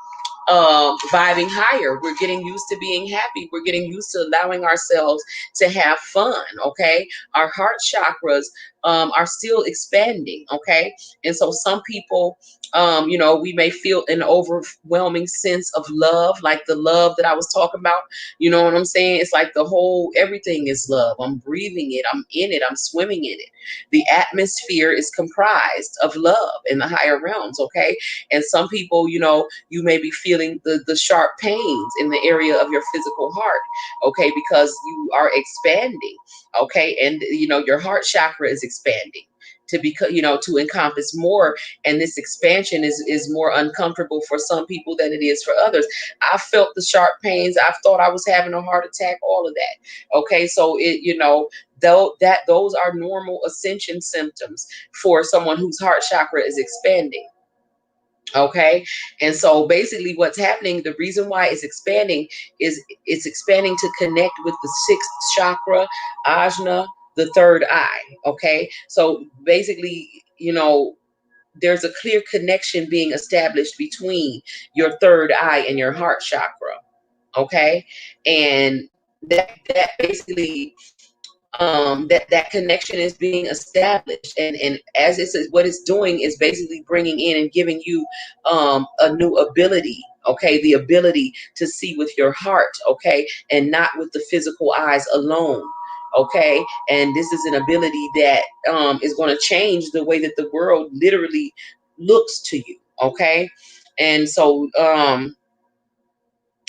vibing higher. We're getting used to being happy. We're getting used to allowing ourselves to have fun. Okay. Our heart chakras are still expanding. Okay. And so some people, you know, we may feel an overwhelming sense of love, like the love that I was talking about. You know what I'm saying? It's like the whole, everything is love. I'm breathing it. I'm in it. I'm swimming in it. The atmosphere is comprised of love in the higher realms. Okay. And some people, you know, you may be feeling the sharp pains in the area of your physical heart. Okay. Because you are expanding. Okay. And, you know, your heart chakra is expanding to become, you know, to encompass more. And this expansion is more uncomfortable for some people than it is for others. I felt the sharp pains. I thought I was having a heart attack, all of that. Okay. So it, you know, though that those are normal ascension symptoms for someone whose heart chakra is expanding. Okay. And so basically what's happening, the reason why it's expanding is it's expanding to connect with the sixth chakra, ajna, the third eye. Okay. So basically, you know, there's a clear connection being established between your third eye and your heart chakra. Okay. And that basically that connection is being established, and as it's what it's doing is basically bringing in and giving you a new ability. Okay, the ability to see with your heart. Okay, and not with the physical eyes alone. Okay, and this is an ability that is going to change the way that the world literally looks to you. Okay, and so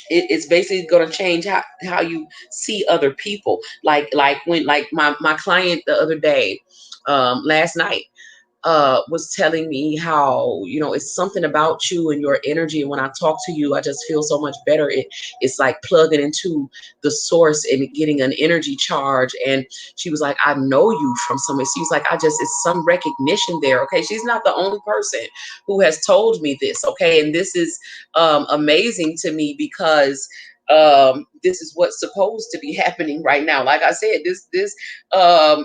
it's basically going to change how you see other people. Like when like my client the other day, last night, was telling me how, you know, it's something about you and your energy. And when I talk to you, I just feel so much better. It's like plugging into the source and getting an energy charge. And she was like, I know you from somewhere. She was like, it's some recognition there. Okay. She's not the only person who has told me this. Okay. And this is amazing to me because this is what's supposed to be happening right now. Like I said,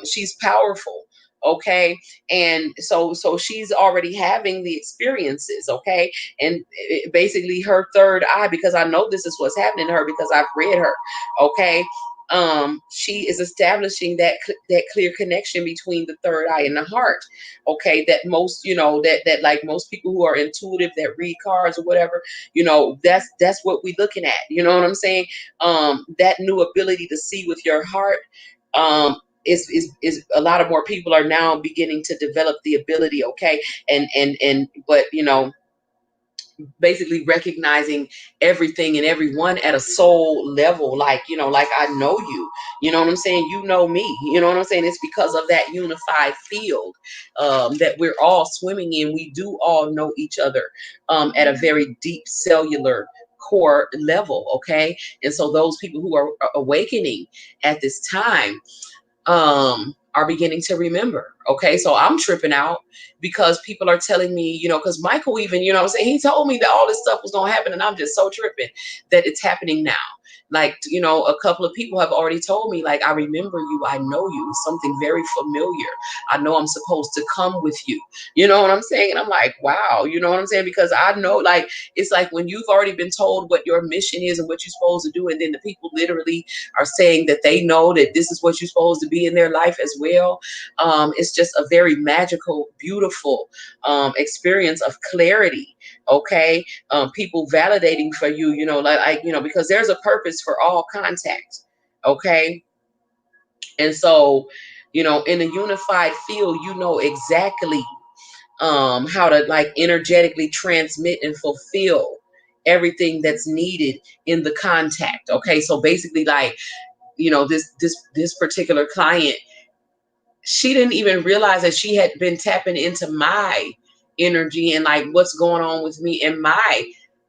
she's powerful. Okay. And so she's already having the experiences. Okay. And basically her third eye, because I know this is what's happening to her because I've read her. Okay. She is establishing that clear connection between the third eye and the heart. Okay. That most, you know, that like most people who are intuitive that read cards or whatever, you know, that's what we're looking at. You know what I'm saying? That new ability to see with your heart. Is a lot of more people are now beginning to develop the ability. Okay. And but you know, basically recognizing everything and everyone at a soul level, like, you know, like I know you, you know what I'm saying, you know me, you know what I'm saying. It's because of that unified field that we're all swimming in. We do all know each other at a very deep cellular core level. Okay. And so those people who are awakening at this time, are beginning to remember. Okay, so I'm tripping out because people are telling me, because Michael even, I'm saying, he told me that all this stuff was going to happen, and I'm just so tripping that it's happening now. Like, a couple of people have already told me, like, I remember you, I know you, something very familiar. I know I'm supposed to come with you. You know what I'm saying? And I'm like, wow, you know what I'm saying? Because I know, like, it's like when you've already been told what your mission is and what you're supposed to do, and then the people literally are saying that they know that this is what you're supposed to be in their life as well. It's just a very magical, beautiful experience of clarity. Okay, people validating for you, because there's a purpose for all contact. Okay, and so, in a unified field, you know exactly how to, like, energetically transmit and fulfill everything that's needed in the contact. Okay, so basically, like, this particular client, she didn't even realize that she had been tapping into my energy and, like, what's going on with me in my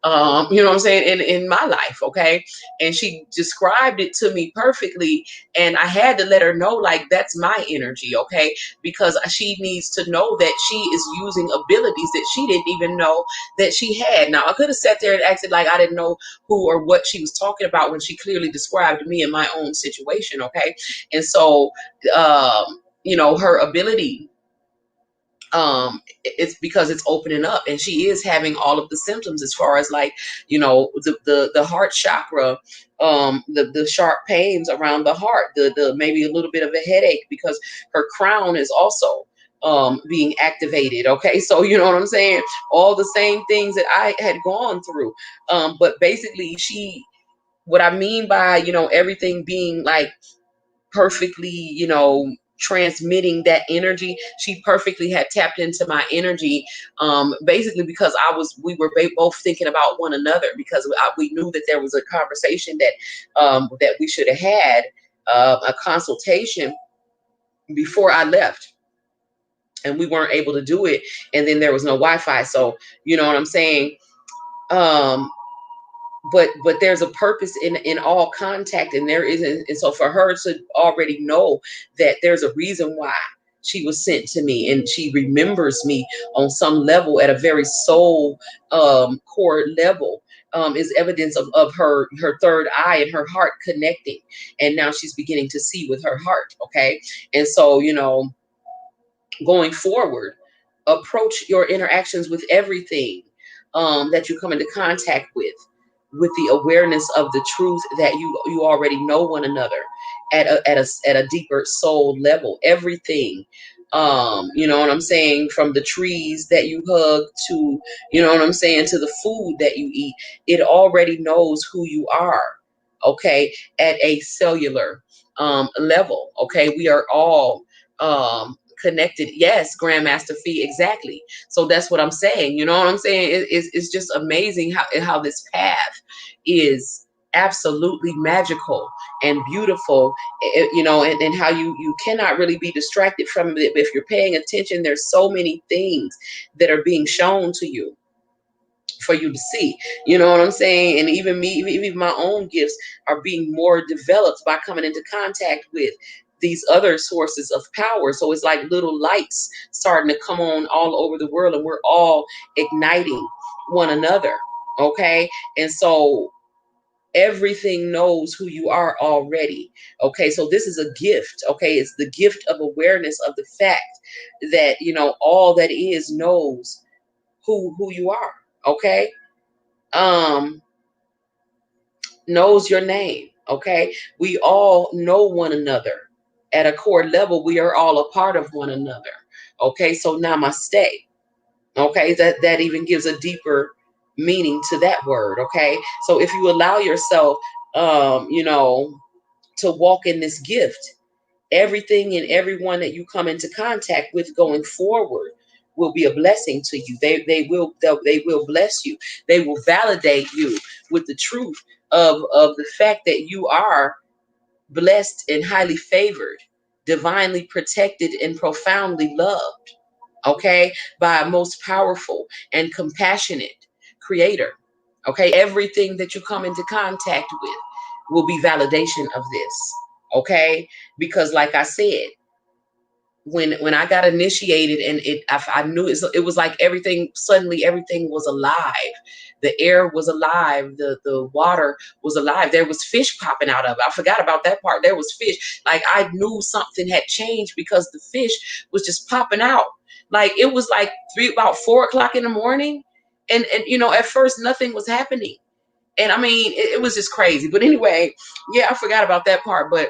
what I'm saying, in my life. Okay, and she described it to me perfectly, and I had to let her know, like, that's my energy. Okay, because she needs to know that she is using abilities that she didn't even know that she had. Now, I could have sat there and acted like I didn't know who or what she was talking about when she clearly described me in my own situation. Okay, and so her ability, it's because it's opening up, and she is having all of the symptoms as far as, like, the heart chakra, the sharp pains around the heart, the maybe a little bit of a headache because her crown is also being activated. Okay, so you know what I'm saying, all the same things that I had gone through, but basically, what I mean by, everything being, like, perfectly, transmitting that energy, she perfectly had tapped into my energy, basically because we were both thinking about one another, because we knew that there was a conversation that we should have had, a consultation before I left, and we weren't able to do it, and then there was no Wi-Fi, so you know what I'm saying. um but there's a purpose in all contact, and there isn't. And so for her to already know that there's a reason why she was sent to me, and she remembers me on some level, at a very soul core level, is evidence of her third eye and her heart connecting, and now she's beginning to see with her heart. Okay, and so, going forward, approach your interactions with everything that you come into contact with the awareness of the truth that you already know one another at a deeper soul level. Everything, you know what I'm saying, from the trees that you hug to, you know what I'm saying, to the food that you eat, it already knows who you are. Okay, at a cellular level. Okay, we are all connected. Yes, Grandmaster Fee, exactly. So that's what I'm saying. You know what I'm saying? It's just amazing how this path is absolutely magical and beautiful, and how you cannot really be distracted from it if you're paying attention. There's so many things that are being shown to you for you to see. You know what I'm saying? And even me, even my own gifts are being more developed by coming into contact with these other sources of power. So it's like little lights starting to come on all over the world, and we're all igniting one another. Okay, and so everything knows who you are already. Okay, so this is a gift. Okay, it's the gift of awareness of the fact that, all that is knows who you are. Okay, um knows your name. Okay, we all know one another at a core level. We are all a part of one another. Okay, so namaste. Okay, that even gives a deeper meaning to that word. Okay, so if you allow yourself to walk in this gift, everything and everyone that you come into contact with going forward will be a blessing to you. They will bless you. They will validate you with the truth of the fact that you are blessed and highly favored, divinely protected, and profoundly loved. Okay, by a most powerful and compassionate creator. Okay, everything that you come into contact with will be validation of this. Okay, because like I said, when I got initiated, and I knew it was like everything, suddenly everything was alive. The air was alive, the water was alive. There was fish popping out of it. I forgot about that part. There was fish. Like, I knew something had changed because the fish was just popping out. Like, it was like about 4 o'clock in the morning, and at first nothing was happening. And I mean, it was just crazy. But anyway, yeah, I forgot about that part. But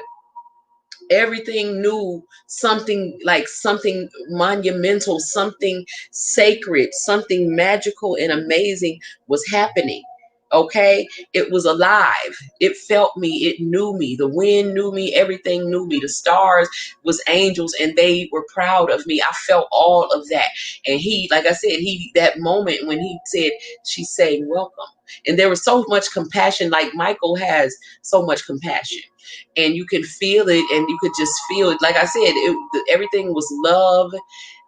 everything knew something, like something monumental, something sacred, something magical and amazing was happening. Okay, it was alive. It felt me. It knew me. The wind knew me. Everything knew me. The stars was angels, and they were proud of me. I felt all of that. And he, like I said, that moment when he said, she's saying welcome, and there was so much compassion. Like, Michael has so much compassion, and you can feel it, and you could just feel it. Like I said, everything was love,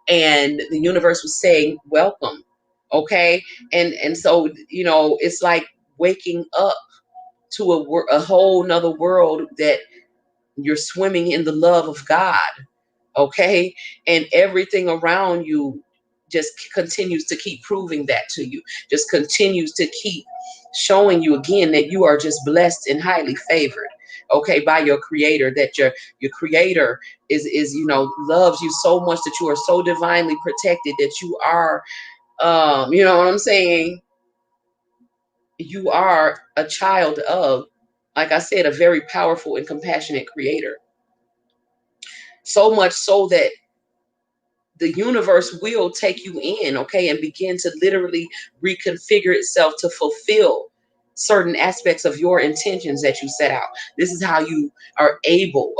and the universe was saying welcome. Okay, and so it's like waking up to a whole nother world, that you're swimming in the love of God. Okay, and everything around you just continues to keep proving that to you, just continues to keep showing you again that you are just blessed and highly favored, okay, by your creator, that your creator is loves you so much, that you are so divinely protected, that you are you know what I'm saying, you are a child of, like I said, a very powerful and compassionate creator. So much so that the universe will take you in, okay, and begin to literally reconfigure itself to fulfill certain aspects of your intentions that you set out. This is how you are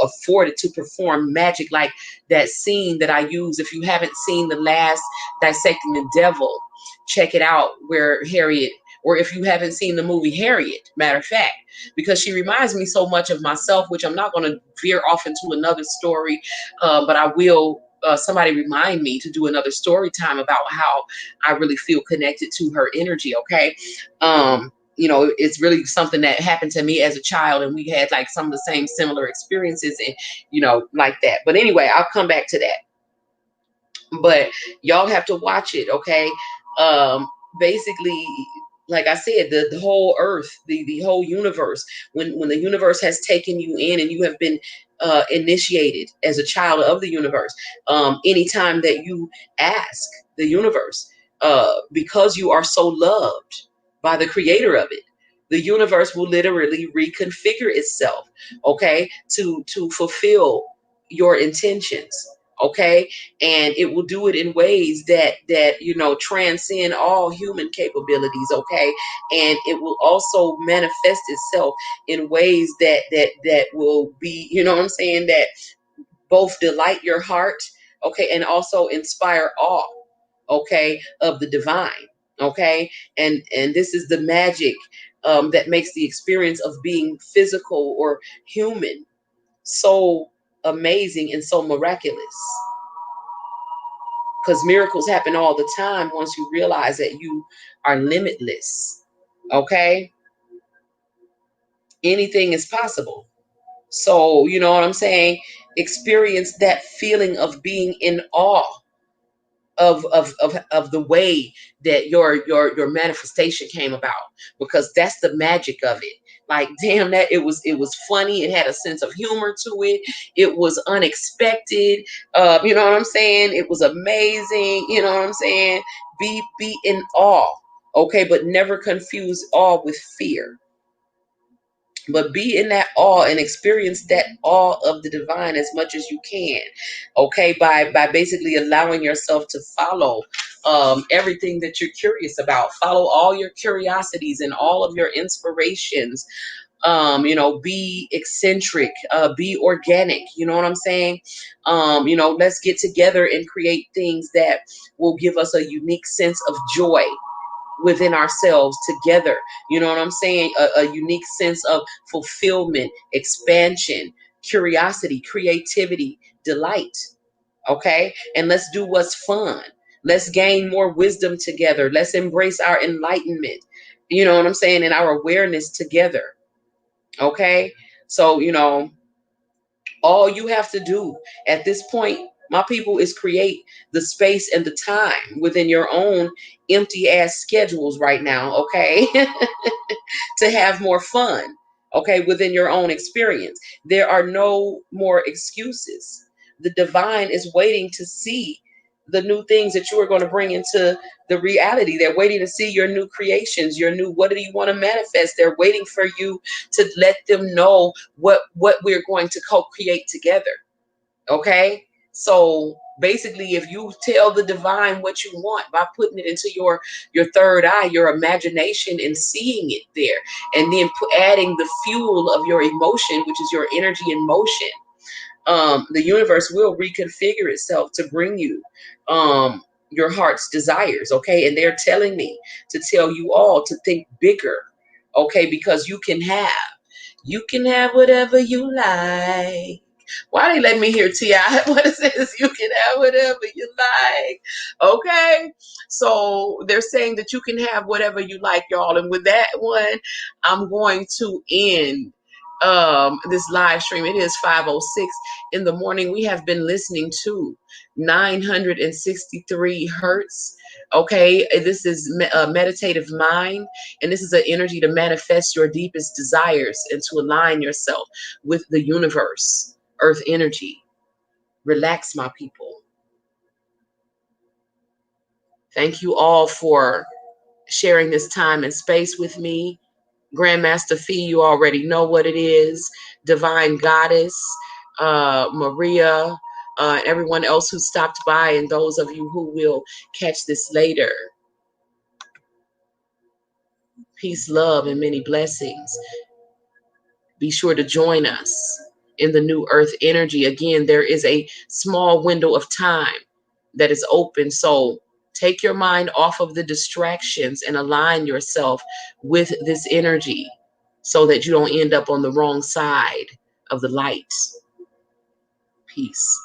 afforded to perform magic, like that scene that I use. If you haven't seen the last Dissecting the Devil, check it out, where Harriet, or if you haven't seen the movie Harriet, matter of fact, because she reminds me so much of myself, which I'm not going to veer off into another story, but I will. Somebody remind me to do another story time about how I really feel connected to her energy. Okay. It's really something that happened to me as a child, and we had like some of the same similar experiences, and like that. But anyway, I'll come back to that. But y'all have to watch it, okay? um Basically, like I said, the whole earth, the whole universe, when the universe has taken you in, and you have been initiated as a child of the universe, anytime that you ask the universe, because you are so loved by the creator of it, the universe will literally reconfigure itself, okay, to fulfill your intentions, okay, and it will do it in ways that transcend all human capabilities, okay, and it will also manifest itself in ways that will be, what I'm saying, that both delight your heart, okay, and also inspire awe, okay, of the divine, okay, and this is the magic that makes the experience of being physical or human so amazing and so miraculous, because miracles happen all the time once you realize that you are limitless, okay, anything is possible. So you know what I'm saying, experience that feeling of being in awe of the way that your manifestation came about, because that's the magic of it. Like, damn, that it was funny, it had a sense of humor to it, it was unexpected, you know what I'm saying, it was amazing, you know what I'm saying. Be in awe, okay, but never confuse awe with fear, but be in that awe and experience that awe of the divine as much as you can, okay, by basically allowing yourself to follow everything that you're curious about, follow all your curiosities and all of your inspirations. Be eccentric, be organic, you know what I'm saying. Let's get together and create things that will give us a unique sense of joy within ourselves together. You know what I'm saying? A unique sense of fulfillment, expansion, curiosity, creativity, delight. Okay. And let's do what's fun. Let's gain more wisdom together. Let's embrace our enlightenment. You know what I'm saying? And our awareness together. Okay. So, all you have to do at this point My people, is create the space and the time within your own empty ass schedules right now, okay? To have more fun, okay, within your own experience. There are no more excuses. The divine is waiting to see the new things that you are going to bring into the reality. They're waiting to see your new creations, your new, what do you want to manifest? They're waiting for you to let them know what we're going to co-create together. Okay? So basically, if you tell the divine what you want by putting it into your third eye, your imagination, and seeing it there, and then adding the fuel of your emotion, which is your energy in motion, the universe will reconfigure itself to bring you your heart's desires. Okay? And they're telling me to tell you all to think bigger. Okay? Because you can have whatever you like. Why they let me hear T.I.? What it says, you can have whatever you like. Okay. So they're saying that you can have whatever you like, y'all. And with that one, I'm going to end this live stream. It is 5:06 in the morning. We have been listening to 963 hertz. Okay, this is a meditative mind, and this is an energy to manifest your deepest desires and to align yourself with the universe, earth energy. Relax, my people. Thank you all for sharing this time and space with me. Grandmaster Fee, you already know what it is. Divine Goddess, Maria, everyone else who stopped by, and those of you who will catch this later. Peace, love, and many blessings. Be sure to join us in the new earth energy. Again, there is a small window of time that is open. So take your mind off of the distractions and align yourself with this energy so that you don't end up on the wrong side of the light. Peace.